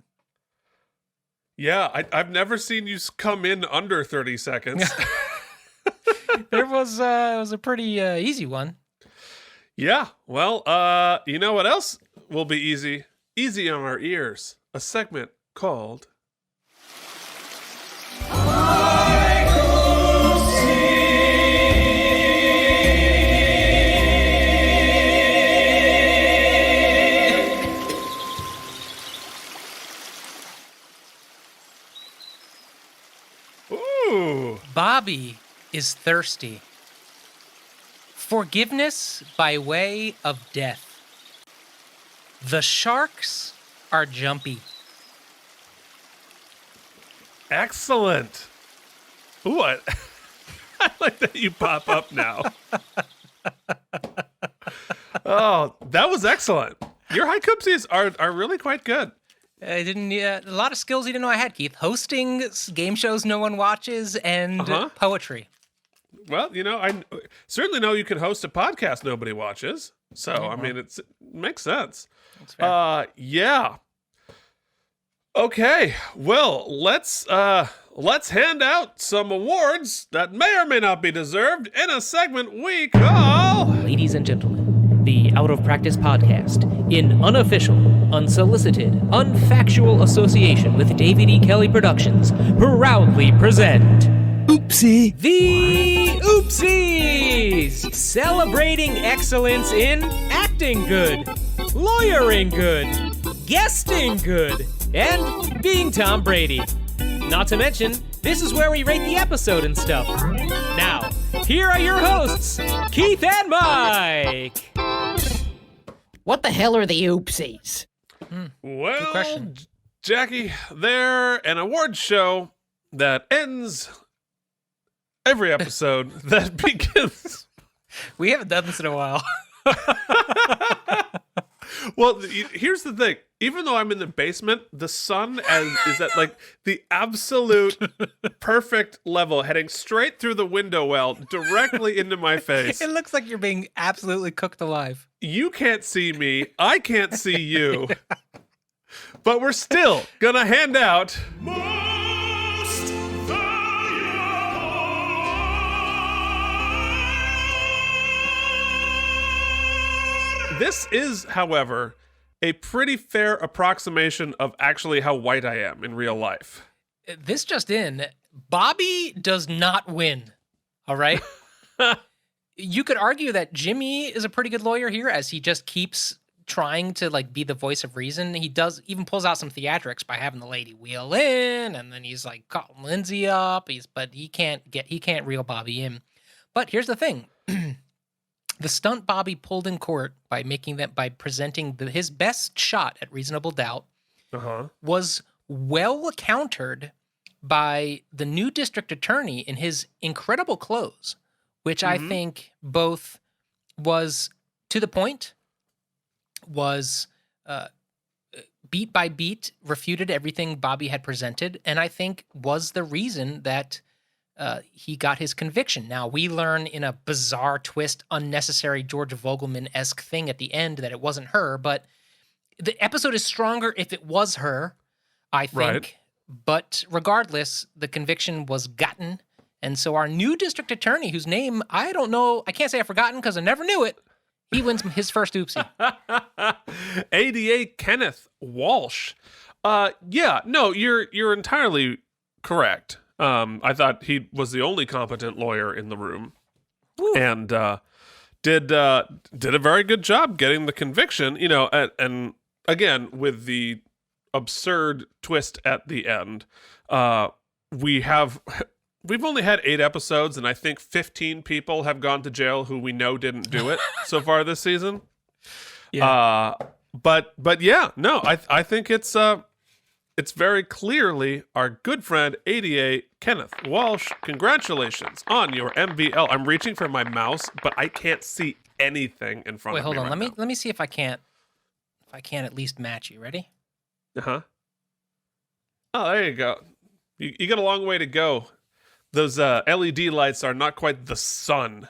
Yeah, I've never seen you come in under 30 seconds. It was a pretty easy one. Yeah, well, you know what else will be easy? Easy on our ears. A segment called... Ooh. Bobby is thirsty. Forgiveness by way of death. The sharks are jumpy. Excellent. Ooh, I like that you pop up now. Oh, that was excellent. Your HaikOOpsies are really quite good. I didn't a lot of skills you didn't know I had, Keith. Hosting game shows no one watches and poetry. Well, I certainly know you can host a podcast nobody watches. So, I mean, it makes sense. That's fair. Yeah. Okay. Well, let's hand out some awards that may or may not be deserved in a segment we call... Ladies and gentlemen, the Out of Practice podcast, in unofficial, unsolicited, unfactual association with David E. Kelley Productions, proudly present... Oopsie. The Oopsies! Celebrating excellence in acting good, lawyering good, guesting good, and being Tom Brady. Not to mention, this is where we rate the episode and stuff. Now, here are your hosts, Keith and Mike. What the hell are the oopsies? Well, good question. Jackie, they're an award show that ends every episode that begins. We haven't done this in a while. Well, here's the thing. Even though I'm in the basement, the sun is at like the absolute perfect level, heading straight through the window well, directly into my face. It looks like you're being absolutely cooked alive. You can't see me. I can't see you. But we're still gonna hand out Most valuable. This is, however, a pretty fair approximation of actually how white I am in real life. This just in, Bobby does not win. All right? You could argue that Jimmy is a pretty good lawyer here, as he just keeps trying to like be the voice of reason. He does even pulls out some theatrics by having the lady wheel in, and then he's like calling Lindsay up. But he can't reel Bobby in. But here's the thing. The stunt Bobby pulled in court by presenting his best shot at reasonable doubt was well countered by the new district attorney in his incredible close, which I think both was to the point, was beat by beat, refuted everything Bobby had presented, and I think was the reason that he got his conviction. Now, we learn in a bizarre twist, unnecessary George Vogelman-esque thing at the end that it wasn't her, but the episode is stronger if it was her, I think. Right. But regardless, the conviction was gotten. And so our new district attorney, whose name I don't know, I can't say I've forgotten because I never knew it, he wins his first oopsie. ADA Kenneth Walsh. You're entirely correct. I thought he was the only competent lawyer in the room. Woo. And did a very good job getting the conviction, and again, with the absurd twist at the end. We've only had 8 episodes, and I think 15 people have gone to jail who we know didn't do it so far this season. Yeah. But yeah, no, I think it's very clearly our good friend ADA Kenneth Walsh. Congratulations on your MVL. I'm reaching for my mouse, but I can't see anything in front of me. Wait, hold on. Right Let me see if I can't at least match you. Ready? Oh, there you go. You got a long way to go. Those LED lights are not quite the sun.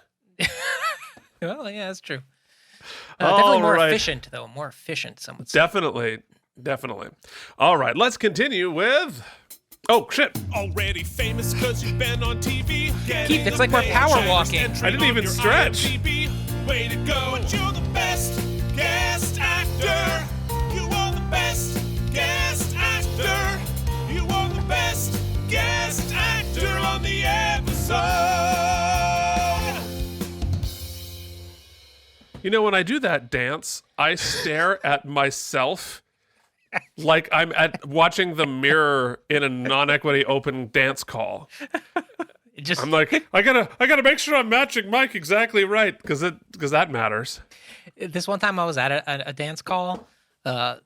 Well, yeah, that's true. Definitely more efficient, though. More efficient, some would say. Definitely. All right, let's continue with... Oh, shit. Already famous because you've been on TV. Keith, it's like we're power walking. I didn't even stretch. Way to go. But you're the best guest actor. You are the best guest actor. You are the best guest actor on the episode. When I do that dance, I stare at myself like I'm watching the mirror in a non-equity open dance call. I'm like, I gotta make sure I'm matching Mike exactly right because that matters. This one time I was at a dance call. It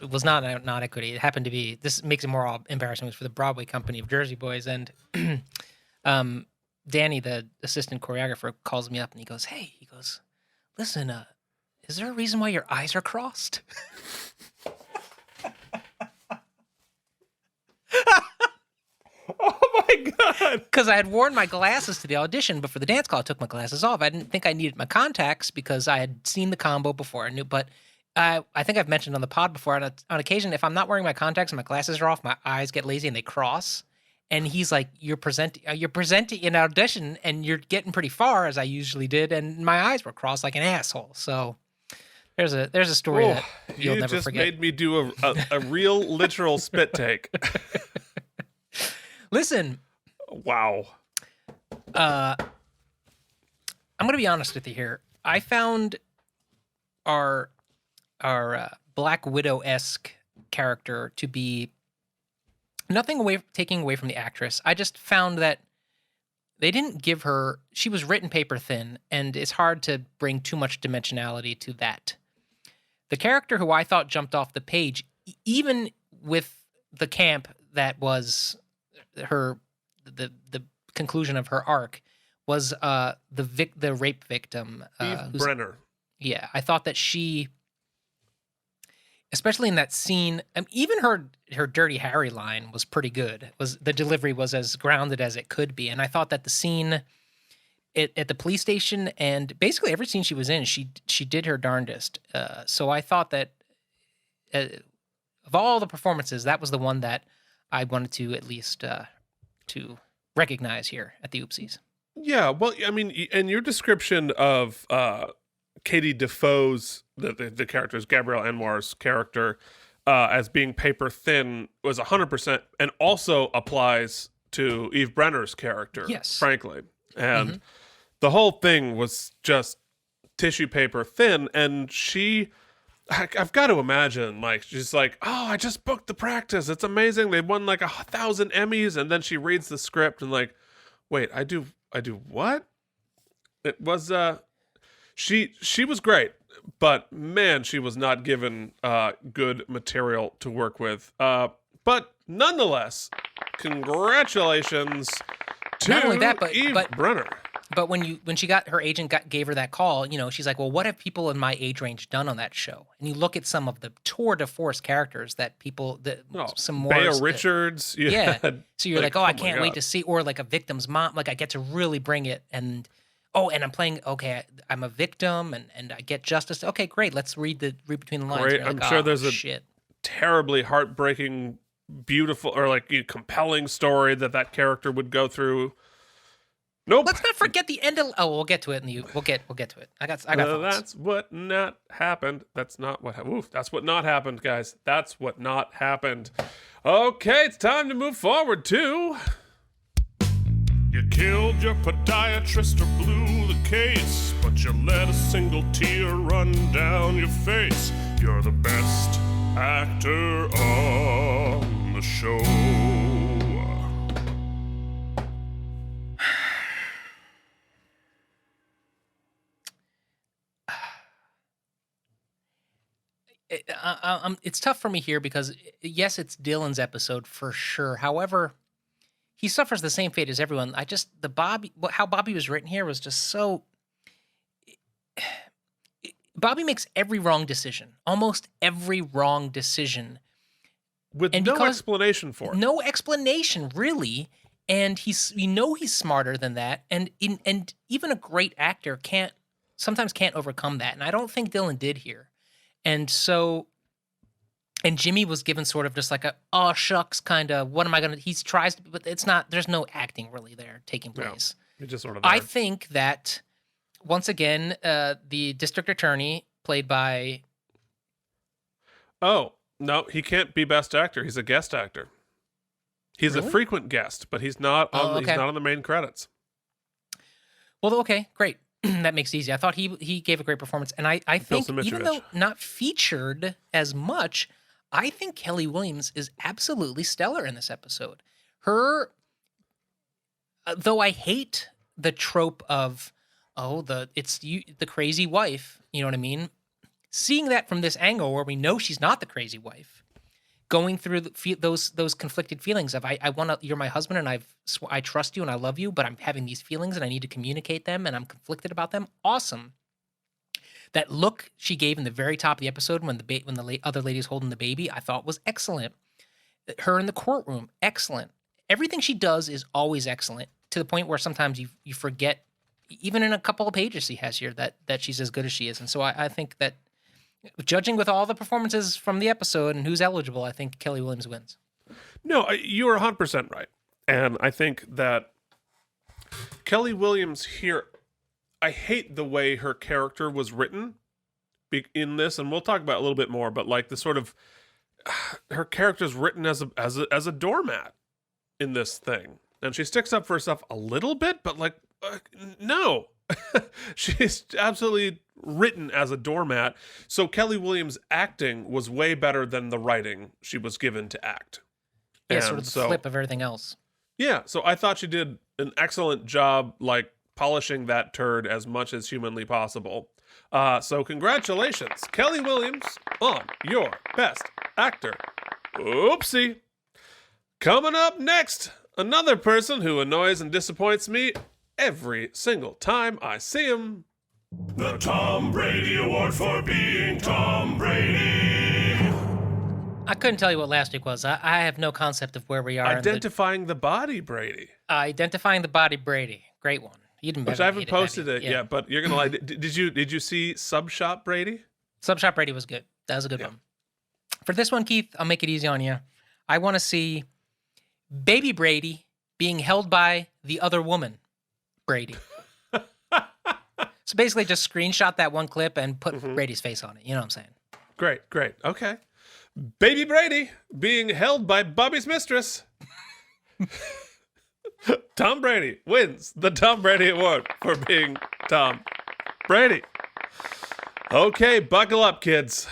was not equity. It happened to be. This makes it more embarrassing. It was for the Broadway company of Jersey Boys, and Danny, the assistant choreographer, calls me up and he goes, "Listen, is there a reason why your eyes are crossed?" Oh my God. Because I had worn my glasses to the audition, but for the dance call, I took my glasses off. I didn't think I needed my contacts because I had seen the combo before. I knew, but I think I've mentioned on the pod before, on occasion, if I'm not wearing my contacts and my glasses are off, my eyes get lazy and they cross. And he's like, you're presenting an audition and you're getting pretty far, as I usually did, and my eyes were crossed like an asshole. So there's a story that you'll never forget. You just made me do a real literal spit take. Listen. Wow. I'm going to be honest with you here. I found our Black Widow-esque character to be taking away from the actress. I just found that they didn't give her, she was written paper thin, and it's hard to bring too much dimensionality to that. The character who I thought jumped off the page, even with the camp that was the conclusion of her arc, was the rape victim. Eve Brenner. Yeah, I thought that she, especially in that scene, even her Dirty Harry line was pretty good. The delivery was as grounded as it could be, and I thought that the scene at the police station and basically every scene she was in, she did her darndest. So I thought that of all the performances, that was the one that I wanted to at least to recognize here at the Oopsies. Yeah, well, I mean, and your description of Katie Defoe's, the character's Gabrielle Anwar's character, as being paper thin was 100%, and also applies to Eve Brenner's character, yes, frankly. And the whole thing was just tissue paper thin, and I've got to imagine, like, she's like, oh, I just booked the practice. It's amazing. They won like 1,000 Emmys. And then she reads the script and like, wait, I do what? It was, she was great, but man, she was not given good material to work with. But nonetheless, congratulations to not only that, Eve Brenner. But when she got her agent gave her that call, she's like, well, what have people in my age range done on that show? And you look at some of the tour de force characters that people some more Bea Richards, yeah. So you're like, oh, I can't wait to see, or like a victim's mom. Like I get to really bring it, and I'm playing. Okay, I'm a victim, and I get justice. Okay, great. Let's read between the lines. Great. Like, I'm sure there's a terribly heartbreaking, beautiful, or like compelling story that character would go through. Nope. Let's not forget the end of. Oh, we'll get to it. We'll get to it. I got. That's what not happened. That's not what. That's what not happened, guys. That's what not happened. Okay, it's time to move forward to. You killed your podiatrist or blew the case, but you let a single tear run down your face. You're the best actor on the show. It's tough for me here because, yes, it's Dylan's episode for sure. However, he suffers the same fate as everyone. How Bobby was written here was just so. Bobby makes every wrong decision, almost every wrong decision, with no explanation for it. No explanation, really. And we know he's smarter than that, and even a great actor sometimes can't overcome that. And I don't think Dylan did here. And so, and Jimmy was given sort of just like a, oh, shucks, kind of, what am I going to, he tries to, but it's not, there's no acting really there taking place. No, just sort of I think that, once again, the district attorney, played by... Oh, no, he can't be best actor. He's a guest actor. He's really? A frequent guest, but he's not on, he's not on the main credits. Well, okay, great. That makes it easy. I thought he gave a great performance. And I think, even though not featured as much, I think Kelly Williams is absolutely stellar in this episode. Though I hate the trope of, the crazy wife, you know what I mean? Seeing that from this angle where we know she's not the crazy wife, going through those conflicted feelings of you're my husband and I trust you and I love you, but I'm having these feelings and I need to communicate them and I'm conflicted about them. Awesome. That look she gave in the very top of the episode when the other lady's holding the baby, I thought was excellent. Her in the courtroom, excellent. Everything she does is always excellent, to the point where sometimes you forget, even in a couple of pages she has here, that she's as good as she is. And so I think that, judging with all the performances from the episode and who's eligible, I think Kelly Williams wins. No, you are 100% right. And I think that Kelly Williams here, I hate the way her character was written in this, and we'll talk about it a little bit more, but like the sort of, her character's written as a doormat in this thing. And she sticks up for herself a little bit, but like, no. She's absolutely written as a doormat. So Kelly Williams' acting was way better than the writing she was given to act. Yeah, sort of the flip of everything else. Yeah, so I thought she did an excellent job, like, polishing that turd as much as humanly possible. So congratulations, Kelly Williams, on your Best Actor. Oopsie. Coming up next, another person who annoys and disappoints me every single time I see him. The Tom Brady Award for being Tom Brady. I couldn't tell you what last week was. I have no concept of where we are. Identifying the Body Brady. Identifying the Body Brady. Great one. You didn't. Which I haven't posted it yet, but you're gonna like. Did you see Sub Shop Brady? Sub Shop Brady was good. That was a good one. For this one, Keith, I'll make it easy on you. I want to see Baby Brady being held by the other woman, Brady. So basically, just screenshot that one clip and put Brady's face on it. You know what I'm saying? Great. Okay. Baby Brady being held by Bobby's mistress. Tom Brady wins the Tom Brady Award for being Tom Brady. Okay, buckle up, kids.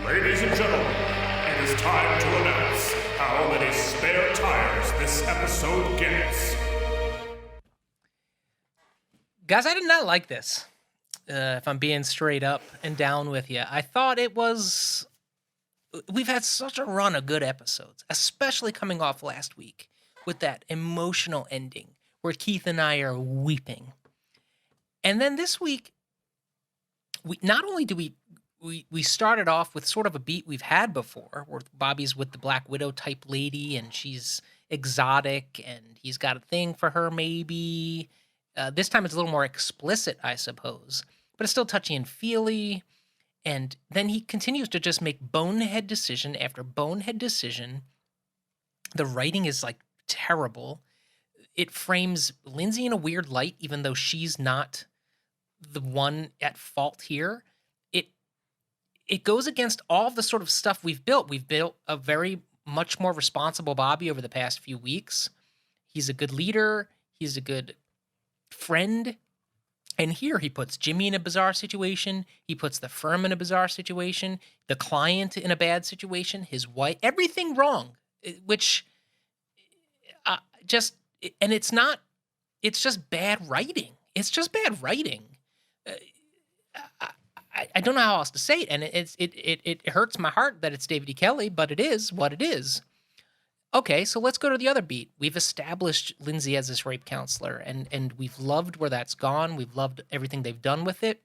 Ladies and gentlemen, it is time to announce how many spare tires this episode gets. Guys, I did not like this. If I'm being straight up and down with you, I thought it was... We've had such a run of good episodes, especially coming off last week with that emotional ending where Keith and I are weeping. And then this week, we not only do we started off with sort of a beat we've had before, where Bobby's with the Black Widow type lady and she's exotic and he's got a thing for her maybe. This time it's a little more explicit, I suppose, but it's still touchy and feely. And then he continues to just make bonehead decision after bonehead decision. The writing is like terrible. It frames Lindsay in a weird light, even though she's not the one at fault here. It goes against all the sort of stuff we've built. We've built a very much more responsible Bobby over the past few weeks. He's a good leader. He's a good friend. And here he puts Jimmy in a bizarre situation. He puts the firm in a bizarre situation. The client in a bad situation. His wife, everything wrong. Which and it's just bad writing. It's just bad writing. I don't know how else to say it, and it hurts my heart that it's David E. Kelly, but it is what it is. Okay, so let's go to the other beat. We've established Lindsay as this rape counselor, and we've loved where that's gone. We've loved everything they've done with it.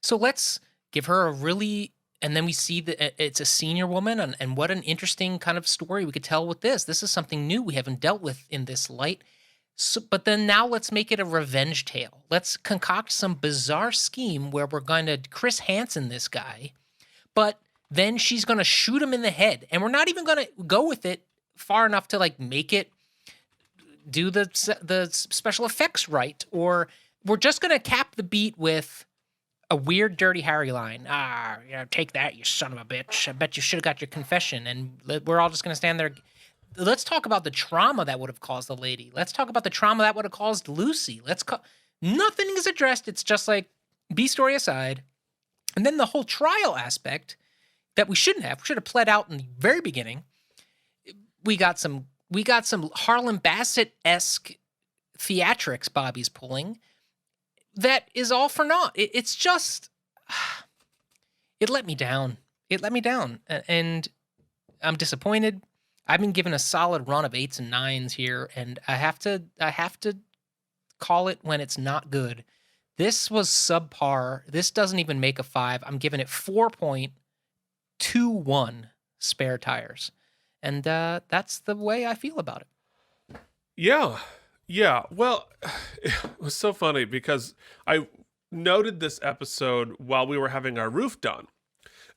So let's give her a really, and then we see that it's a senior woman, and what an interesting kind of story we could tell with this. This is something new we haven't dealt with in this light. So, but then now let's make it a revenge tale. Let's concoct some bizarre scheme where we're going to Chris Hansen this guy, but then she's going to shoot him in the head. And we're not even going to go with it far enough to like make it do the special effects right. Or we're just going to cap the beat with a weird Dirty Harry line. Take that, you son of a bitch. I bet you should have got your confession. And we're all just going to stand there. Let's talk about the trauma that would have caused the lady. Let's talk about the trauma that would have caused Lucy. Nothing is addressed. It's just like B-story aside. And then the whole trial aspect that we should have pled out in the very beginning. We got some Harlan Bassett-esque theatrics Bobby's pulling that is all for naught. It's just, it let me down. And I'm disappointed. I've been given a solid run of 8s and 9s here, and I have to call it when it's not good. This was subpar. This doesn't even make a 5. I'm giving it 4.21 spare tires. And that's the way I feel about it. Yeah. Well, it was so funny because I noted this episode while we were having our roof done.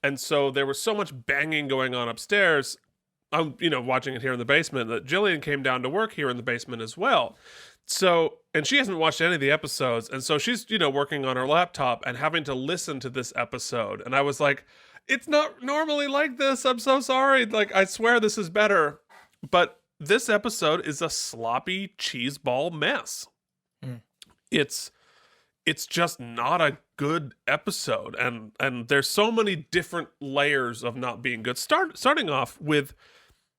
And so there was so much banging going on upstairs. I'm, watching it here in the basement, that Jillian came down to work here in the basement as well. So, and she hasn't watched any of the episodes. And so she's, working on her laptop and having to listen to this episode. And I was like, it's not normally like this. I'm so sorry. Like, I swear this is better. But this episode is a sloppy cheeseball mess. It's it's just not a good episode, and there's so many different layers of not being good. Starting off with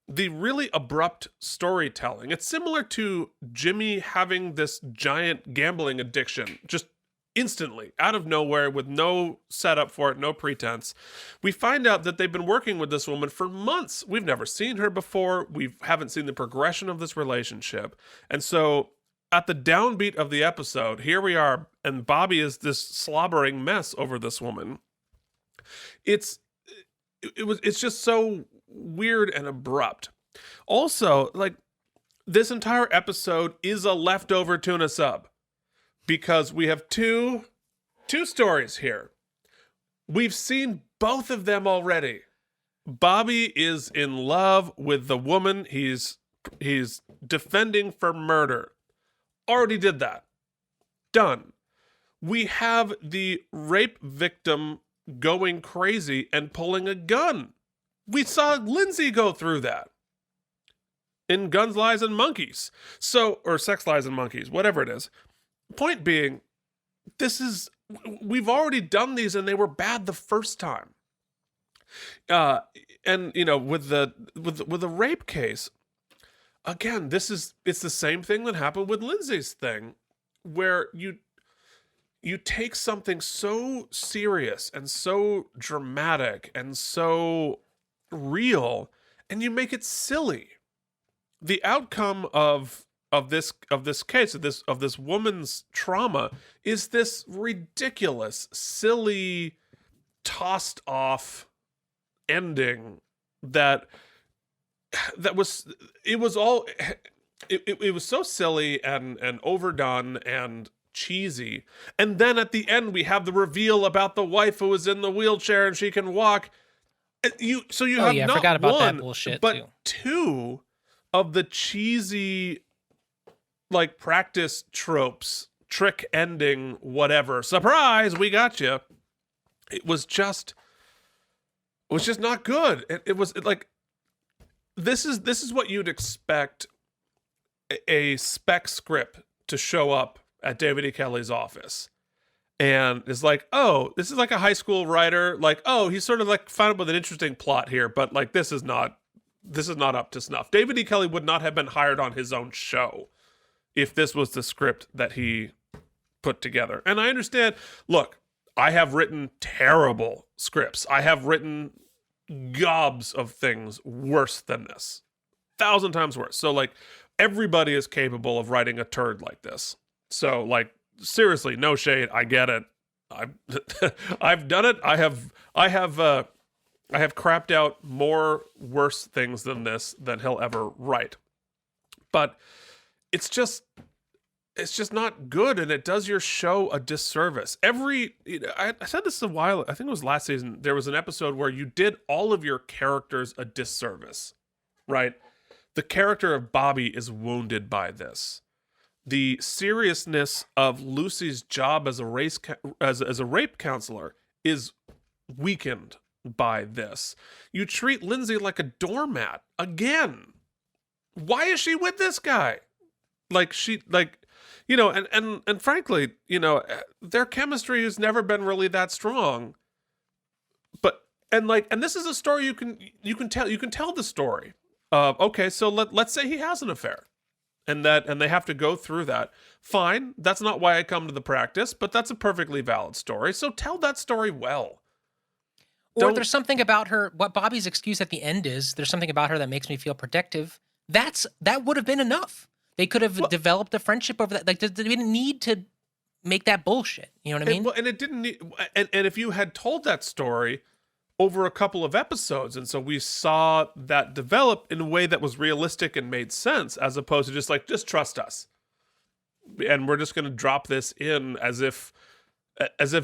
the really abrupt storytelling. It's similar to Jimmy having this giant gambling addiction just instantly, out of nowhere, with no setup for it, no pretense. We find out that they've been working with this woman for months. We've never seen her before. We haven't seen the progression of this relationship. And so at the downbeat of the episode, here we are, and Bobby is this slobbering mess over this woman. It's just so weird and abrupt. Also, like, this entire episode is a leftover tuna sub, because we have two stories here. We've seen both of them already. Bobby is in love with the woman he's defending for murder. Already did that. Done. We have the rape victim going crazy and pulling a gun. We saw Lindsay go through that in Guns, Lies, and Monkeys. Or Sex, Lies, and Monkeys, whatever it is. Point being, we've already done these and they were bad the first time. And you know, with the rape case, again, it's the same thing that happened with Lindsay's thing, where you take something so serious and so dramatic and so real, and you make it silly. The outcome of this case, of this woman's trauma, is this ridiculous, silly, tossed off ending that was so silly and overdone and cheesy. And then at the end we have the reveal about the wife who is in the wheelchair and she can walk. I forgot about that bullshit, but two of the cheesy, like, practice tropes, trick ending, whatever. Surprise, we got you. It was just not good. It was like, this is what you'd expect a spec script to show up at David E. Kelley's office. And it's like, oh, this is like a high school writer. Like, oh, he's sort of like found up with an interesting plot here, but like, this is not up to snuff. David E. Kelley would not have been hired on his own show if this was the script that he put together. And I understand, look, I have written terrible scripts. I have written gobs of things worse than this. 1,000 times worse. So like, everybody is capable of writing a turd like this. So like, seriously, no shade. I get it. I've done it. I have crapped out more worse things than this than he'll ever write. But it's just not good, and it does your show a disservice. I said this a while, I think it was last season, there was an episode where you did all of your characters a disservice, right? The character of Bobby is wounded by this. The seriousness of Lucy's job as a rape counselor is weakened by this. You treat Lindsay like a doormat again. Why is she with this guy? And frankly, their chemistry has never been really that strong. And this is a story you can tell the story of, okay, so let's say he has an affair. And they have to go through that. Fine, that's not why I come to the practice, but that's a perfectly valid story. So tell that story well. Or there's something about her, what Bobby's excuse at the end is, there's something about her that makes me feel protective. That would have been enough. They could have developed a friendship over that. Like, they didn't need to make that bullshit. You know what I mean? And it didn't need, and if you had told that story over a couple of episodes, and so we saw that develop in a way that was realistic and made sense, as opposed to just trust us, and we're just going to drop this in as if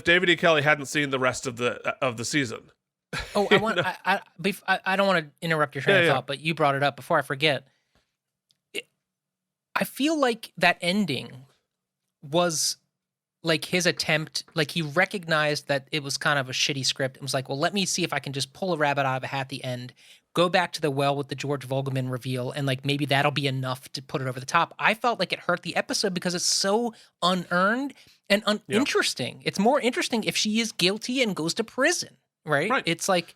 David E. Kelley hadn't seen the rest of the season. Oh, I don't want to interrupt your train of thought, but you brought it up before I forget. I feel like that ending was like his attempt, like he recognized that it was kind of a shitty script. It was like, well, let me see if I can just pull a rabbit out of a hat at the end, go back to the well with the George Vogelman reveal, and like maybe that'll be enough to put it over the top. I felt like it hurt the episode because it's so unearned and uninteresting. It's more interesting if she is guilty and goes to prison, right? It's like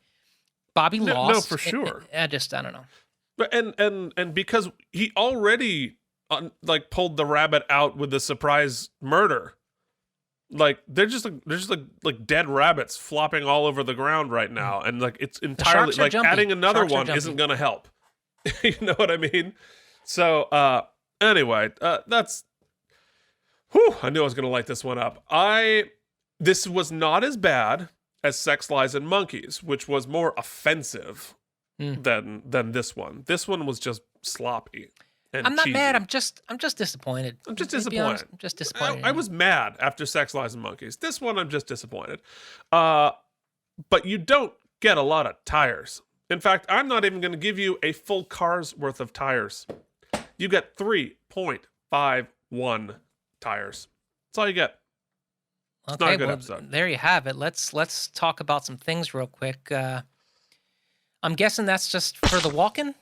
Bobby lost. No, for sure. I don't know. But and because he already like pulled the rabbit out with the surprise murder. Like they're just like dead rabbits flopping all over the ground right now, and like it's entirely like jumpy. Adding another Sharks one isn't going to help. You know what I mean? So anyway, that's. Whew, I knew I was going to light this one up. This was not as bad as Sex, Lies, and Monkeys, which was more offensive than this one. This one was just sloppy. I'm not cheesy. mad. I'm just disappointed. I'm just disappointed. I'm just disappointed. I was mad after Sex, Lies, and Monkeys. This one, I'm just disappointed. But you don't get a lot of tires. In fact, I'm not even going to give you a full car's worth of tires. You get 3.51 tires. That's all you get. It's not a good episode. There you have it. Let's talk about some things real quick. I'm guessing that's just for the walking.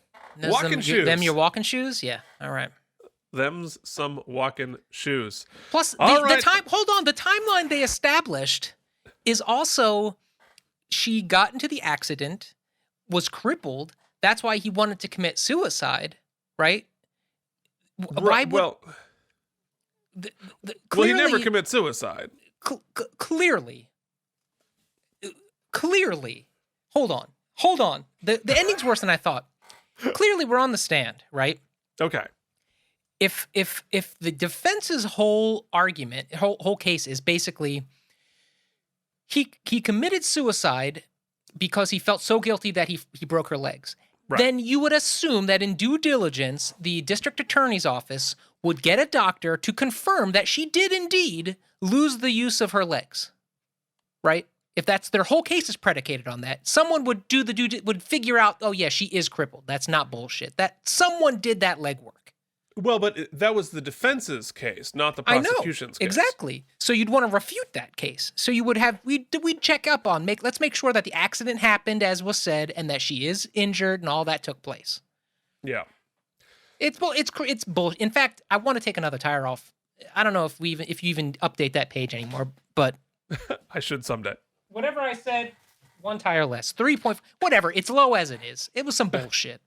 Walking shoes. Them your walking shoes? Yeah. All right. Them's some walking shoes. Plus, the time. Hold on. The timeline they established is also she got into the accident, was crippled. That's why he wanted to commit suicide, right? Why would, well, he never commits suicide. Clearly. Hold on. The ending's worse than I thought. Clearly, we're on the stand, right? Okay. If the defense's whole argument, whole case is basically he committed suicide because he felt so guilty that he broke her legs, then you would assume that in due diligence, the district attorney's office would get a doctor to confirm that she did indeed lose the use of her legs, right? If that's their whole case is predicated on that, someone would would figure out, oh yeah, she is crippled. That's not bullshit. That someone did that legwork. Well, but that was the defense's case, not the prosecution's case. Exactly. So you'd want to refute that case. So you would have we'd check up on let's make sure that the accident happened as was said and that she is injured and all that took place. Yeah. It's bull. In fact, I want to take another tire off. I don't know if you even update that page anymore, but I should someday. Whatever I said, one tire less. 3 point. Whatever. It's low as it is. It was some bullshit.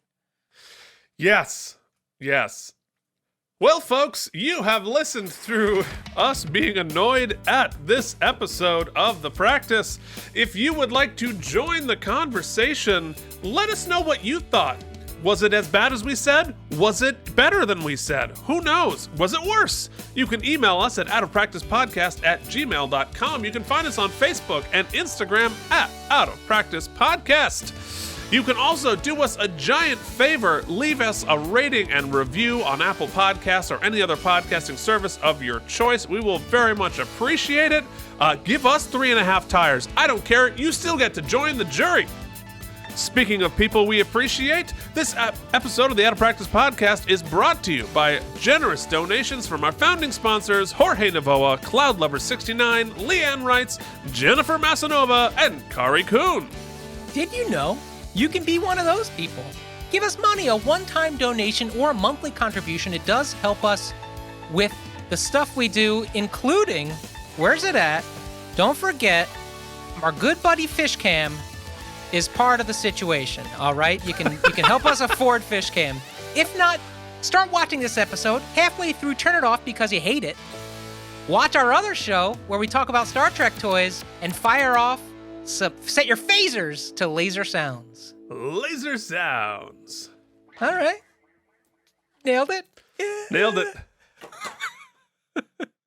Yes. Well, folks, you have listened through us being annoyed at this episode of The Practice. If you would like to join the conversation, let us know what you thought. Was it as bad as we said? Was it better than we said? Who knows? Was it worse? You can email us at outofpracticepodcast@gmail.com. You can find us on Facebook and Instagram at outofpracticepodcast. You can also do us a giant favor. Leave us a rating and review on Apple Podcasts or any other podcasting service of your choice. We will very much appreciate it. Give us 3.5 tires. I don't care. You still get to join the jury. Speaking of people we appreciate, this episode of the Out of Practice Podcast is brought to you by generous donations from our founding sponsors, Jorge Navoa, CloudLover69, Leanne Wrights, Jennifer Masanova, and Kari Kuhn. Did you know you can be one of those people? Give us money, a one-time donation or a monthly contribution. It does help us with the stuff we do, including, where's it at? Don't forget, our good buddy Fishcam is part of the situation, all right? You can help us afford Fishcam. If not, start watching this episode. Halfway through, turn it off because you hate it. Watch our other show where we talk about Star Trek toys and fire off, set your phasers to laser sounds. Laser sounds. All right. Nailed it? Yeah. Nailed it.